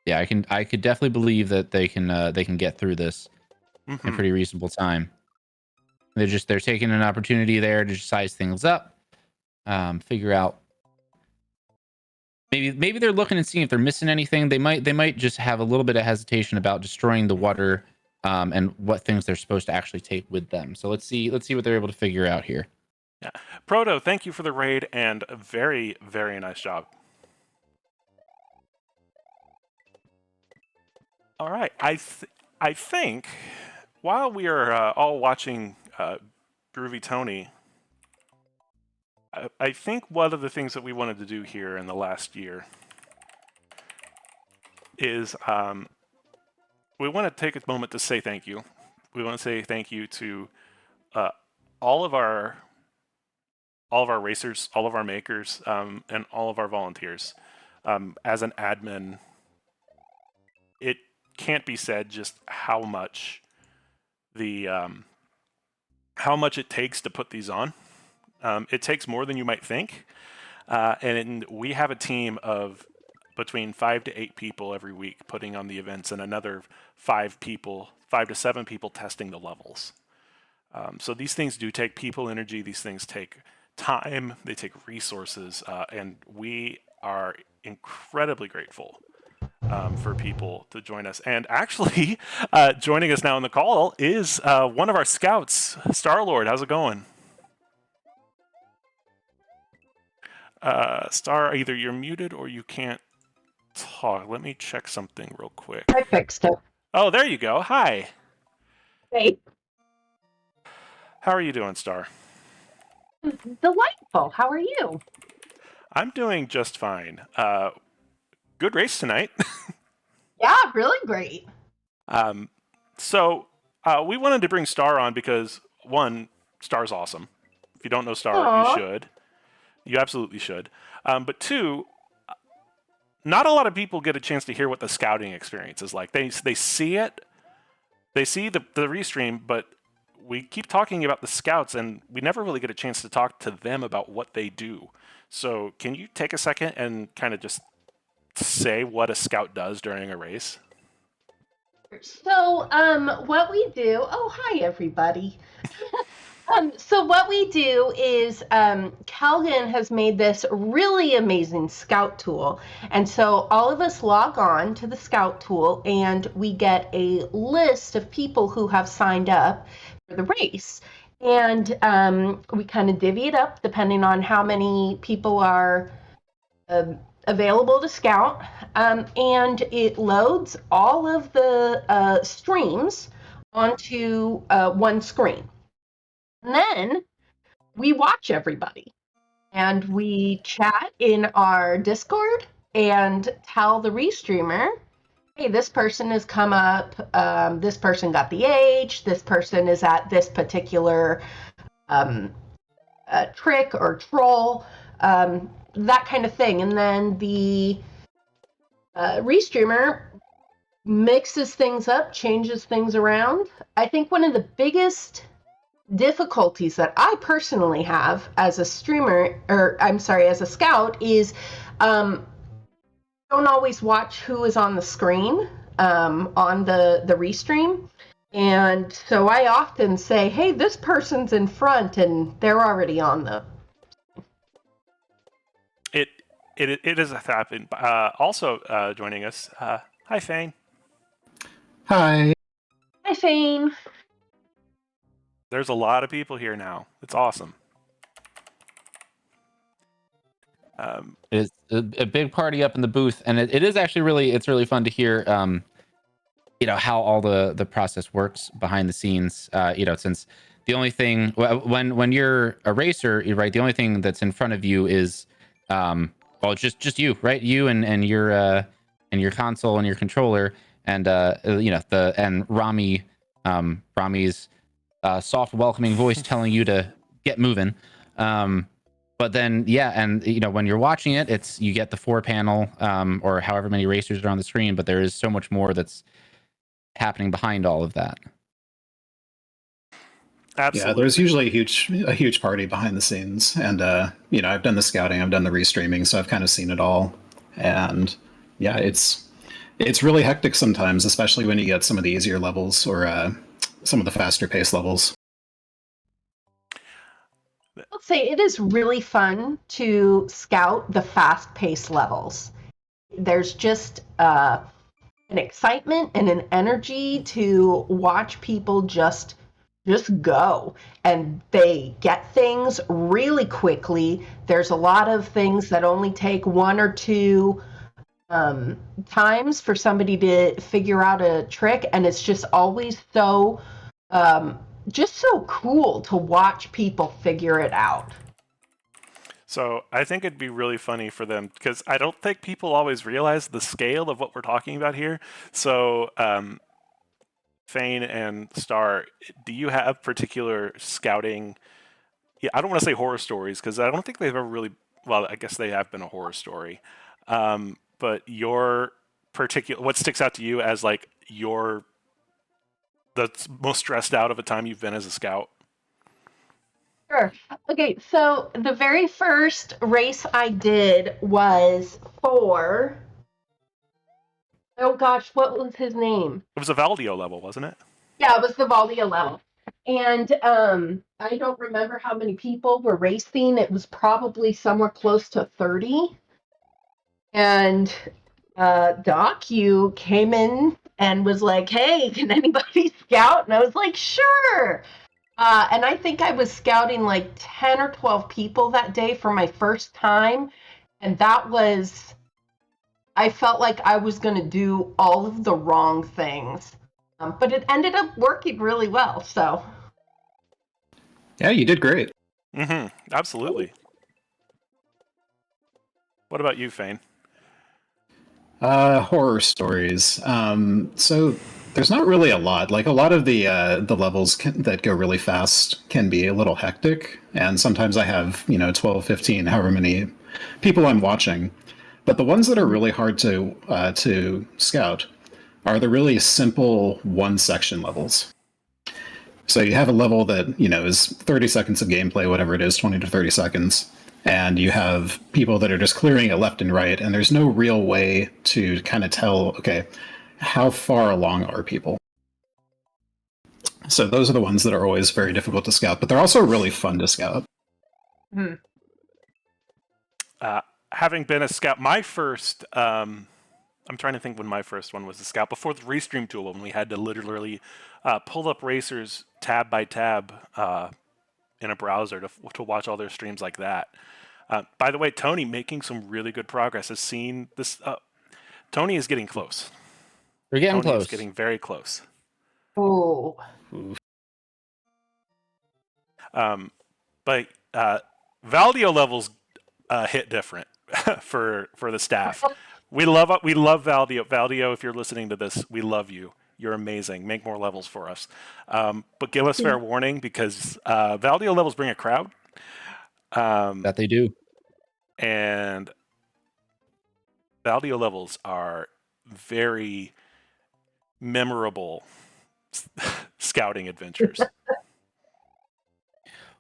S2: Yeah, I could definitely believe that they can get through this in a pretty reasonable time. They're taking an opportunity there to just size things up, figure out. Maybe they're looking and seeing if they're missing anything. They might just have a little bit of hesitation about destroying the water, and what things they're supposed to actually take with them. So let's see what they're able to figure out here.
S1: Yeah. Proto, thank you for the raid and a very, very nice job. All right, I think while we are all watching Groovy Tony, I think one of the things that we wanted to do here in the last year is we want to take a moment to say thank you. We want to say thank you to all of our racers, all of our makers, and all of our volunteers. As an admin, it can't be said just how much it takes to put these on. It takes more than you might think, and we have a team of between 5 to 8 people every week putting on the events, and another 5 to 7 people testing the levels. So these things do take people energy. These things take time. They take resources, and we are incredibly grateful for people to join us. And actually, joining us now on the call is one of our scouts, Star-Lord. How's it going? Star, either you're muted or you can't talk. Let me check something real quick.
S3: I fixed it.
S1: Oh, there you go. Hi.
S3: Hey,
S1: How are you doing, Star?
S3: delightful. How are you?
S1: I'm doing just fine. Good race tonight.
S3: Yeah, really great.
S1: So we wanted to bring Star on because, one, Star's awesome. If you don't know Star,
S3: Aw.
S1: you should. You absolutely should. But two, not a lot of people get a chance to hear what the scouting experience is like. They see it, they see the restream, but we keep talking about the scouts, and we never really get a chance to talk to them about what they do. So can you take a second and kind of just say what a scout does during a race?
S3: So, what we do, oh, hi, everybody. So what we do is, Calgan has made this really amazing scout tool. And so all of us log on to the scout tool and we get a list of people who have signed up for the race. And we kind of divvy it up depending on how many people are available to scout, and it loads all of the streams onto one screen. And then we watch everybody and we chat in our Discord and tell the restreamer, hey, this person has come up, this person got the H, this person is at this particular trick or troll, that kind of thing. And then the restreamer mixes things up, changes things around. I think one of the biggest difficulties that I personally have as a streamer, or I'm sorry, as a scout, is don't always watch who is on the screen on the restream. And so I often say, hey, this person's in front, and they're already on the.
S1: It is happening. Also joining us. Hi, Fane.
S4: Hi.
S3: Hi, Fane.
S1: There's a lot of people here now. It's awesome.
S2: It's a big party up in the booth, and it is actually really fun to hear how all the process works behind the scenes. Since the only thing when you're a racer, right, the only thing that's in front of you is just you, right, you and your console and your controller, and Rami's soft welcoming voice telling you to get moving. But then and when you're watching it, you get the 4 panel or however many racers are on the screen, but there is so much more that's happening behind all of that.
S1: Absolutely.
S4: Yeah, there's usually a huge party behind the scenes, and I've done the scouting, I've done the restreaming, so I've kind of seen it all, and yeah, it's really hectic sometimes, especially when you get some of the easier levels or some of the faster paced levels.
S3: I'll say it is really fun to scout the fast-paced levels. There's just an excitement and an energy to watch people just go, and they get things really quickly. There's a lot of things that only take 1 or 2 times for somebody to figure out a trick, and it's just always so cool to watch people figure it out.
S1: So I think it'd be really funny for them, because I don't think people always realize the scale of what we're talking about here. So Fane and Star, do you have particular scouting? Yeah, I don't want to say horror stories, because I don't think they've ever really. Well, I guess they have been a horror story, but your particular, what sticks out to you as like the most stressed out of a time you've been as a scout?
S3: Sure. Okay, so the very first race I did was for, oh gosh, what was his name?
S1: It was a Valdio level, wasn't it?
S3: Yeah, it was the Valdia level. And I don't remember how many people were racing. It was probably somewhere close to 30. And Doc, you came in and was like, hey, can anybody scout? And I was like, sure. And I think I was scouting like 10 or 12 people that day for my first time. And I felt like I was going to do all of the wrong things. But it ended up working really well. So,
S4: Yeah, you did great.
S1: Mm-hmm. Absolutely. What about you, Fane?
S4: Horror stories. So there's not really a lot. Like a lot of the levels that go really fast can be a little hectic, and sometimes I have 12, 15, however many people I'm watching. But the ones that are really hard to scout are the really simple one section levels. So you have a level that is 30 seconds of gameplay, whatever it is, 20 to 30 seconds, and you have people that are just clearing it left and right, and there's no real way to kind of tell, okay, how far along are people? So those are the ones that are always very difficult to scout, but they're also really fun to scout.
S3: hmm.
S1: Having been a scout, my first, I'm trying to think when my first one was a scout, before the restream tool, when we had to literally pull up racers tab by tab in a browser to watch all their streams like that. By the way, Tony making some really good progress. Has seen this. Tony is getting close.
S2: We're getting
S1: Tony
S2: close.
S1: is getting very close.
S3: Oh.
S1: But Valdio levels hit different for the staff. We love Valdio. Valdio, if you're listening to this, we love you. You're amazing. Make more levels for us. But give us fair warning, because Valdio levels bring a crowd.
S2: That they do.
S1: And Valdio levels are very memorable scouting adventures.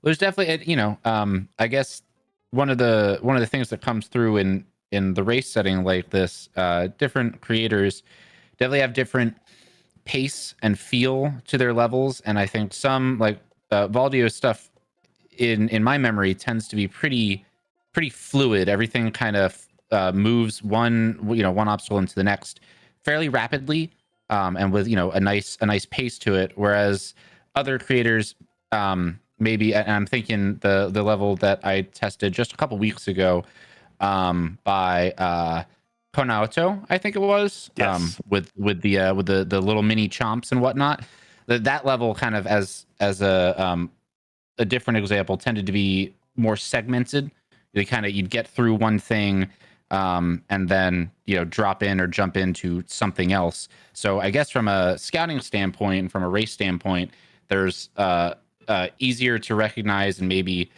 S2: There's definitely, I guess one of the things that comes through in the race setting like this, different creators definitely have different pace and feel to their levels, and I think some like Valdio's stuff in my memory tends to be pretty fluid. Everything kind of moves one obstacle into the next fairly rapidly, and with a nice pace to it. Whereas other creators, maybe, and I'm thinking the level that I tested just a couple weeks ago, by Konauto, I think it was,
S1: Yes.
S2: with the little mini chomps and whatnot. That level, kind of as a different example, tended to be more segmented. You'd get through one thing, and then drop in or jump into something else. So I guess from a scouting standpoint and from a race standpoint, there's easier to recognize and maybe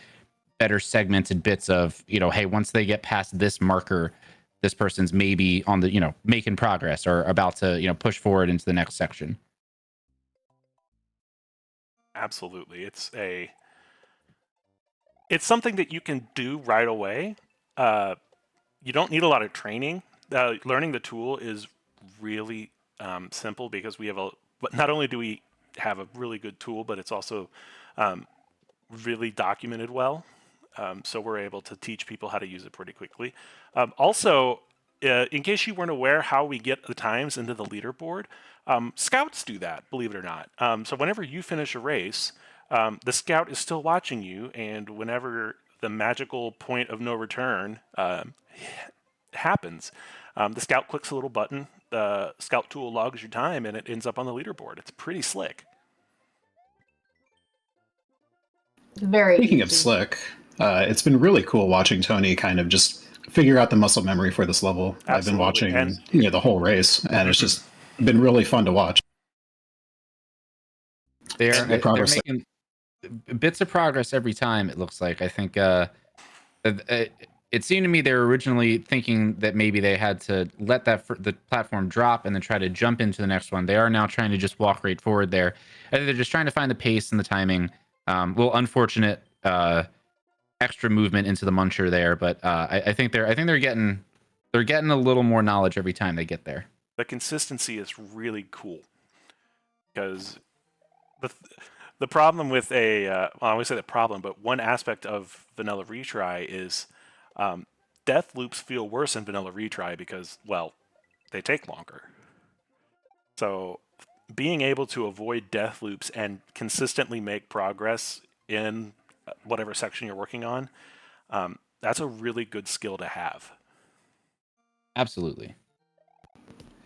S2: better segmented bits of, hey, once they get past this marker, this person's maybe on the making progress or about to push forward into the next section.
S1: Absolutely. It's something that you can do right away. You don't need a lot of training. Learning the tool is really simple because but not only do we have a really good tool, but it's also really documented well. So we're able to teach people how to use it pretty quickly. Also, in case you weren't aware how we get the times into the leaderboard, scouts do that, believe it or not. So whenever you finish a race, the scout is still watching you, and whenever the magical point of no return happens, the scout clicks a little button, the scout tool logs your time, and it ends up on the leaderboard. It's pretty slick.
S3: It's very
S4: Speaking
S3: easy.
S4: of slick, it's been really cool watching Tony kind of just figure out the muscle memory for this level.
S1: Absolutely.
S4: I've been watching
S1: And
S4: the whole race, and it's just been really fun to watch.
S2: They're
S4: progress
S2: making bits of progress every time, it looks like. I think it seemed to me they were originally thinking that maybe they had to let the platform drop and then try to jump into the next one. They are now trying to just walk right forward there. I think they're just trying to find the pace and the timing. Little unfortunate extra movement into the muncher there, but I think they're getting a little more knowledge every time they get there.
S1: the consistency is really cool because the problem with I always say the problem, but one aspect of vanilla retry is death loops feel worse in vanilla retry because, well, they take longer. So being able to avoid death loops and consistently make progress in whatever section you're working on, that's a really good skill to have.
S2: Absolutely.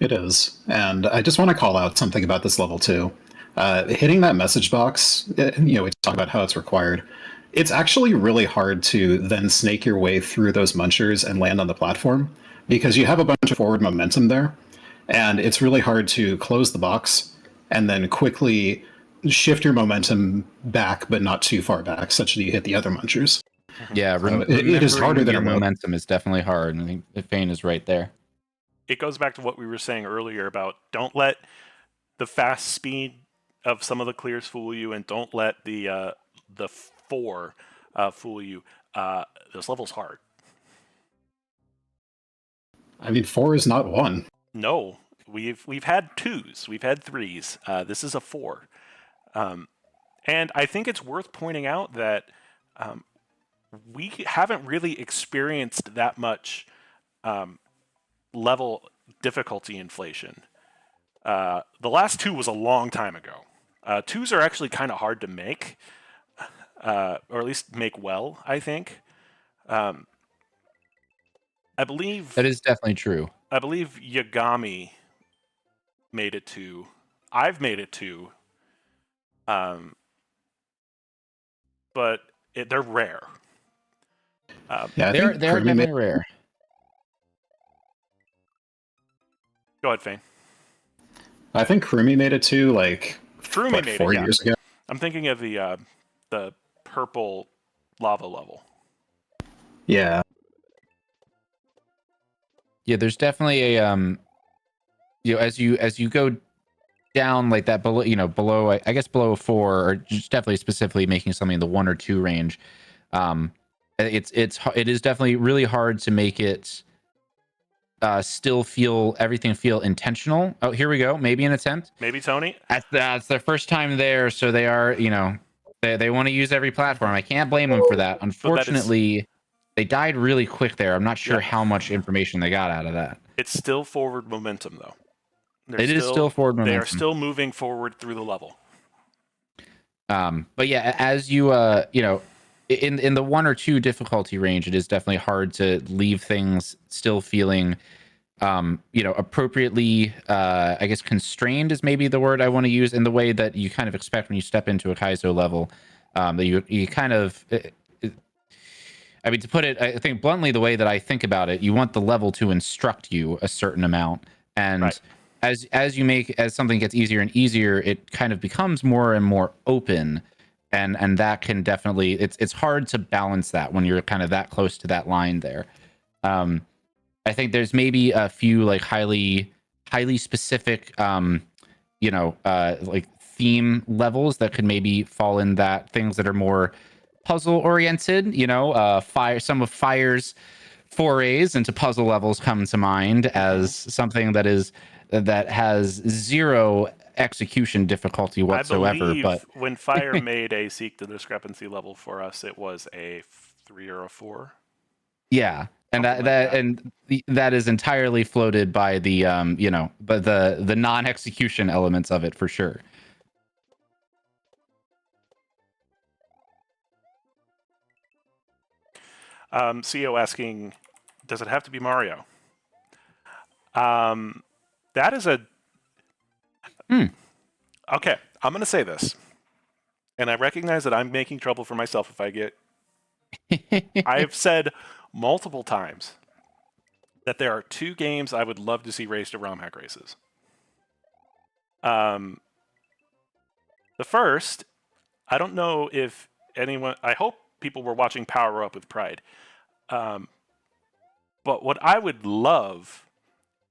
S4: It is. And I just want to call out something about this level too. Hitting that message box, we talk about how it's required. It's actually really hard to then snake your way through those munchers and land on the platform because you have a bunch of forward momentum there. And it's really hard to close the box and then quickly shift your momentum back, but not too far back, such that you hit the other munchers.
S2: Yeah,
S4: it is harder than
S2: your
S4: it looks.
S2: momentum is definitely hard, and I think Fane is right there.
S1: It goes back to what we were saying earlier about don't let the fast speed of some of the clears fool you, and don't let the 4 fool you. This level's hard.
S4: I mean, 4 is not 1.
S1: No, we've had 2s, we've had 3s. This is a 4, and I think it's worth pointing out that we haven't really experienced that much level difficulty inflation. The last 2 was a long time ago. 2s are actually kind of hard to make, or at least make well, I think. I believe
S2: That is definitely true.
S1: I believe Yagami made it 2. I've made it 2. But they're rare.
S4: Yeah,
S2: They're definitely rare.
S1: Go ahead, Fane.
S4: I think Kurumi made it too,
S1: Kurumi made
S4: 4
S1: it, yeah.
S4: years ago.
S1: I'm thinking of the purple lava level.
S4: Yeah.
S2: Yeah, there's definitely a as you go down like that below I guess below 4, or just definitely specifically making something in the 1 or 2 range. It is definitely really hard to make it everything feel intentional. Oh, here we go. Maybe an attempt.
S1: Maybe Tony.
S2: That's their first time there, so they are, they want to use every platform. I can't blame them for that.
S1: But that is,
S2: Unfortunately, they died really quick there. I'm not sure
S1: Yep.
S2: how much information they got out of that.
S1: It's still forward momentum though.
S2: It is still forward momentum.
S1: They are still moving forward through the level.
S2: But yeah, as you in the 1 or 2 difficulty range, it is definitely hard to leave things still feeling appropriately, I guess constrained is maybe the word I want to use, in the way that you kind of expect when you step into a Kaizo level. That you kind of, I mean, to put it, I think bluntly, the way that I think about it, you want the level to instruct you a certain amount, and
S1: Right.
S2: as something gets easier and easier, it kind of becomes more and more open, and that can definitely, it's hard to balance that when you're kind of that close to that line there. I think there's maybe a few like highly specific, like theme levels that could maybe fall in that, things that are more puzzle oriented. Some of Fire's forays into puzzle levels come to mind as something that has zero execution difficulty whatsoever.
S1: I believe
S2: But
S1: when Fire made a Seek the Discrepancy level for us, it was a 3 or a 4.
S2: yeah, and
S1: Something
S2: that is entirely floated by the but the non-execution elements of it for sure.
S1: CEO asking, does it have to be Mario? That is a... Okay, I'm going to say this. And I recognize that I'm making trouble for myself if I get... I've said multiple times that there are 2 games I would love to see raced at ROM hack races. The first, I don't know if anyone... I hope people were watching Power Up with Pride. But what I would love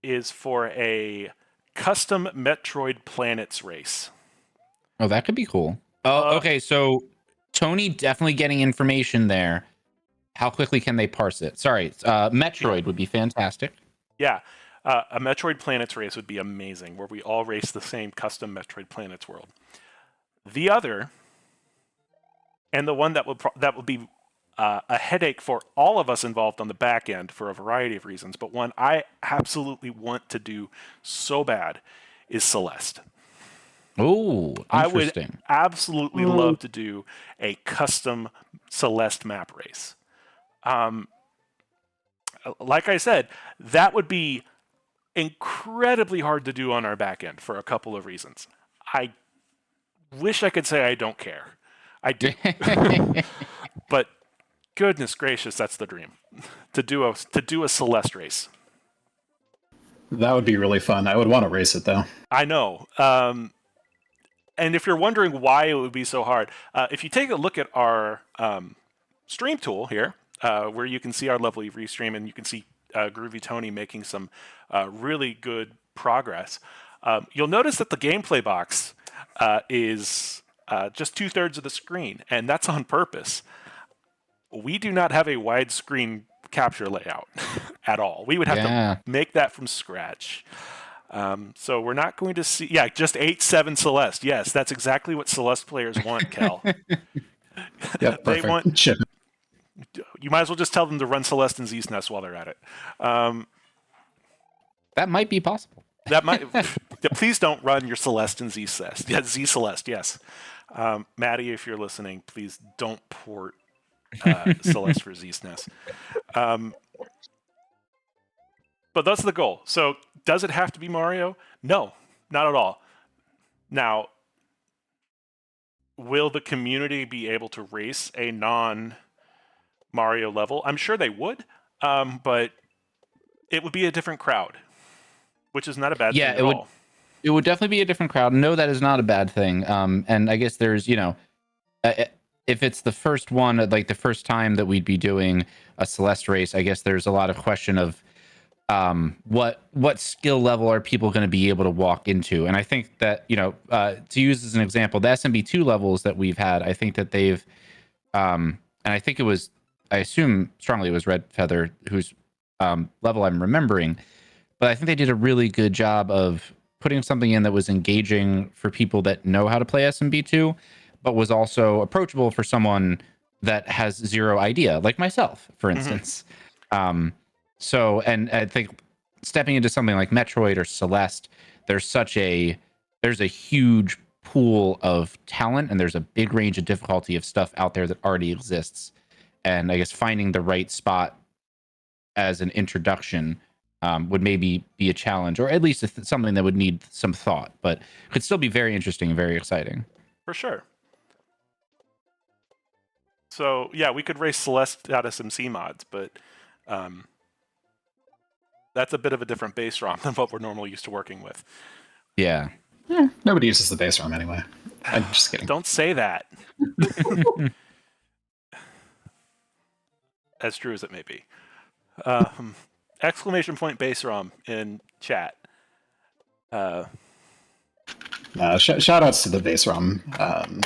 S1: is for a custom Metroid Planets race.
S2: Oh, that could be cool. Oh, okay. So Tony definitely getting information there. How quickly can they parse it? Sorry, Metroid would be fantastic.
S1: Yeah, a Metroid Planets race would be amazing, where we all race the same custom Metroid Planets world. The other, and the one that would be a headache for all of us involved on the back end for a variety of reasons, but one I absolutely want to do so bad, is Celeste.
S2: Oh, interesting.
S1: I would absolutely love to do a custom Celeste map race. Like I said, that would be incredibly hard to do on our back end for a couple of reasons. I wish I could say I don't care. I do. But goodness gracious, that's the dream. to do a Celeste race.
S4: That would be really fun. I would want to race it though.
S1: I know. And if you're wondering why it would be so hard, if you take a look at our stream tool here, where you can see our level of restream, and you can see Groovy Tony making some really good progress, you'll notice that the gameplay box is just 2/3 of the screen, and that's on purpose. We do not have a widescreen capture layout at all. We would have to make that from scratch. So we're not going to see... Yeah, just 8/7 Celeste. Yes, that's exactly what Celeste players want, Kel.
S4: Yep,
S1: They
S4: perfect.
S1: want... You might as well just tell them to run Celeste and Z-SNES while they're at it.
S2: That might be possible.
S1: That might... Please don't run your Celeste and Z-SNES. Yeah, Z-Celeste, yes. Maddie, if you're listening, please don't port Celeste for Z-SNES. But that's the goal. So does it have to be Mario? No, not at all. Now, will the community be able to race a non-Mario level? I'm sure they would, but it would be a different crowd, which is not a bad thing at all.
S2: It would definitely be a different crowd. No, that is not a bad thing. And I guess there's, if it's the first one, like the first time that we'd be doing a Celeste race, I guess there's a lot of question of what skill level are people going to be able to walk into. And I think that, to use as an example, the SMB2 levels that we've had, I think that they've, and I think I assume strongly it was Red Feather, whose level I'm remembering. but I think they did a really good job of putting something in that was engaging for people that know how to play SMB2, but was also approachable for someone that has zero idea, like myself, for instance. So, and I think stepping into something like Metroid or Celeste, there's a huge pool of talent and there's a big range of difficulty of stuff out there that already exists. And I guess finding the right spot as an introduction would maybe be a challenge, or at least something that would need some thought, but could still be very interesting and very exciting.
S1: For sure. So yeah, we could race Celeste out of some C mods, but that's a bit of a different base ROM than what we're normally used to working with.
S2: Yeah.
S4: Nobody uses the base ROM anyway. I'm just kidding.
S1: Don't say that. As true as it may be. Exclamation point base ROM in chat.
S4: Shout outs to the base ROM.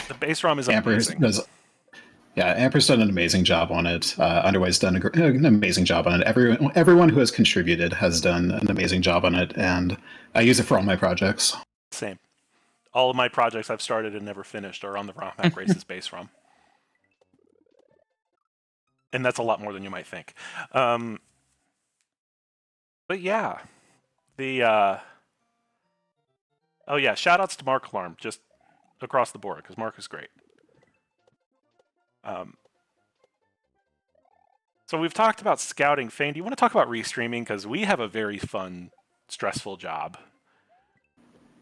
S1: The base ROM is
S4: Amper's
S1: amazing.
S4: Amper's done an amazing job on it. Underway's done an amazing job on it. Everyone who has contributed has done an amazing job on it, and I use it for all my projects.
S1: Same. All of my projects I've started and never finished are on the ROM Hack Races base ROM. And that's a lot more than you might think. But yeah, oh yeah, shout outs to Mark Alarm, just across the board, because Mark is great. So we've talked about scouting. Fane, do you want to talk about restreaming? Because we have a very fun, stressful job.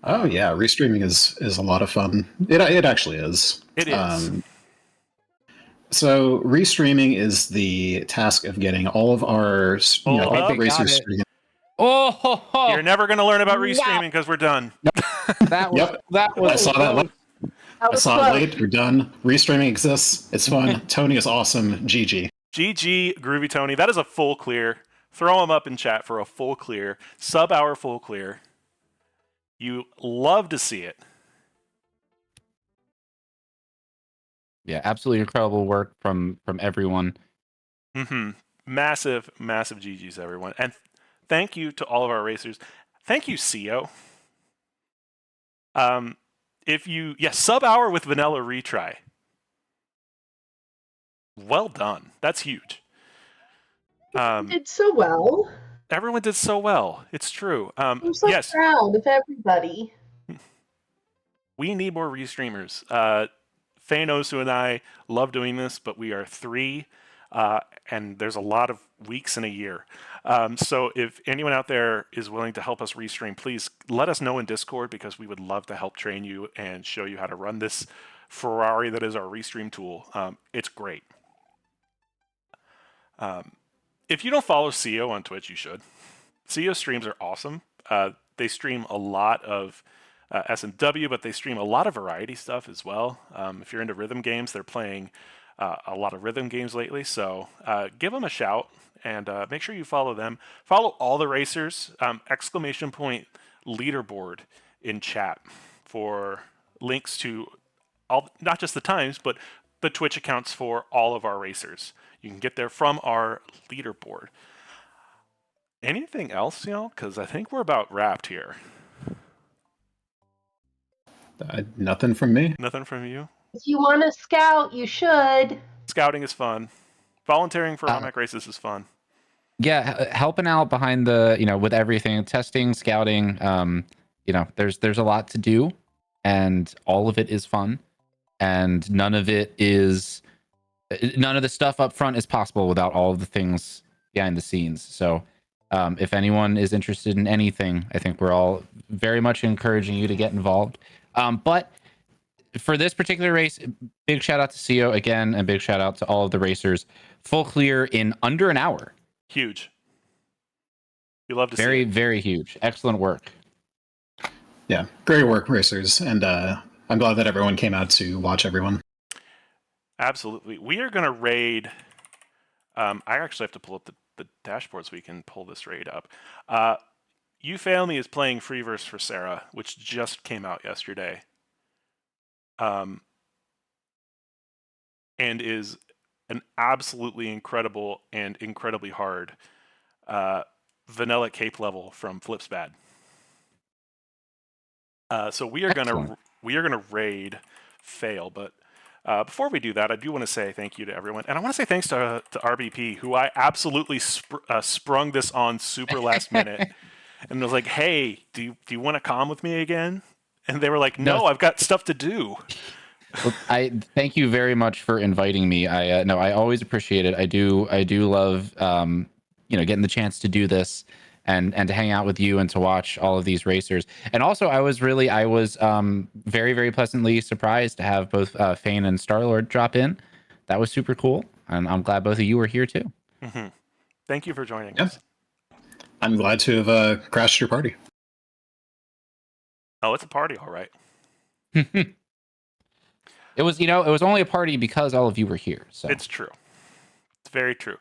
S4: Oh yeah, restreaming is a lot of fun. It actually is.
S1: It is.
S4: So restreaming is the task of getting all of our all the racers streaming.
S1: You're never going to learn about restreaming because we're done.
S2: That was
S4: I saw that. I saw it late. We're done. Restreaming exists. It's fun. Tony is awesome. GG.
S1: GG, Groovy Tony. That is a full clear. Throw him up in chat for a full clear. Sub-hour full clear. You love to see it.
S2: Yeah, absolutely incredible work from everyone.
S1: Massive, massive GGs, everyone. And thank you to all of our racers. Thank you, CEO. Sub-hour with vanilla retry. Well done. That's huge.
S3: Did so well.
S1: Everyone did so well. It's true.
S3: I'm so proud of everybody.
S1: We need more restreamers. Fanosu and I love doing this, but we are 3, and there's a lot of weeks in a year. So if anyone out there is willing to help us restream, please let us know in Discord, because we would love to help train you and show you how to run this Ferrari that is our restream tool. It's great. If you don't follow CEO on Twitch, you should. CEO streams are awesome. They stream a lot of SMW, but they stream a lot of variety stuff as well. If you're into rhythm games, they're playing a lot of rhythm games lately. So give them a shout and make sure you follow them. Follow all the racers. Exclamation point leaderboard in chat for links to all, not just the times, but the Twitch accounts for all of our racers. You can get there from our leaderboard. Anything else, y'all? Because I think we're about wrapped here.
S4: Nothing from me.
S1: Nothing from you?
S3: If you want to scout, you should.
S1: Scouting is fun. Volunteering for ROMHAC races is fun.
S2: Yeah, helping out behind the, with everything, testing, scouting, there's a lot to do, and all of it is fun, and none of the stuff up front is possible without all of the things behind the scenes. So if anyone is interested in anything, I think we're all very much encouraging you to get involved. But for this particular race, big shout out to CEO again, and big shout out to all of the racers. Full clear in under an hour.
S1: Huge. We love to see it.
S2: Very, very huge. Excellent work.
S4: Yeah, great work, racers. And I'm glad that everyone came out to watch everyone.
S1: Absolutely. We are going to raid. I actually have to pull up the dashboard so we can pull this raid up. You Family is playing Freeverse for Sarah, which just came out yesterday. And is an absolutely incredible and incredibly hard vanilla cape level from Flip's Bad. So we are
S2: Excellent.
S1: gonna raid fail, but before we do that, I do want to say thank you to everyone, and I want to say thanks to RBP, who I absolutely sprung this on super last minute, and was like, "Hey, do you want to comm with me again?" And they were like,
S2: No,
S1: "No, I've got stuff to do."
S2: well, I thank you very much for inviting me. I no, I always appreciate it. I do love getting the chance to do this and to hang out with you and to watch all of these racers. And also, I was very very pleasantly surprised to have both Fane and Starlord drop in. That was super cool, and I'm glad both of you were here too.
S1: Mm-hmm. Thank you for joining
S4: Yeah.
S1: us.
S4: I'm glad to have crashed your party.
S1: Oh, it's a party, all right.
S2: It was only a party because all of you were here. So
S1: It's true. It's very true.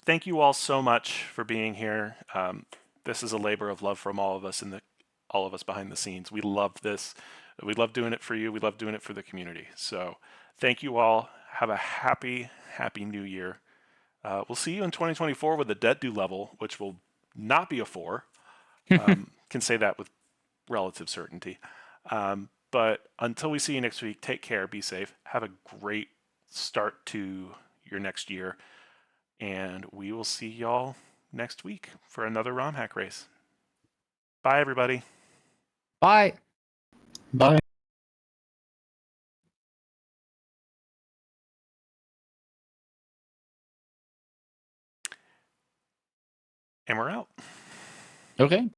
S1: Thank you all so much for being here. This is a labor of love from all of us all of us behind the scenes. We love this. We love doing it for you. We love doing it for the community. So thank you all. Have a happy new year. We'll see you in 2024 with a debt due level, which will not be a 4. Can say that with relative certainty. But until we see you next week, take care, be safe, have a great start to your next year, and we will see y'all next week for another ROM hack race. Bye, everybody.
S2: bye.
S4: Bye.
S1: And we're out.
S2: Okay.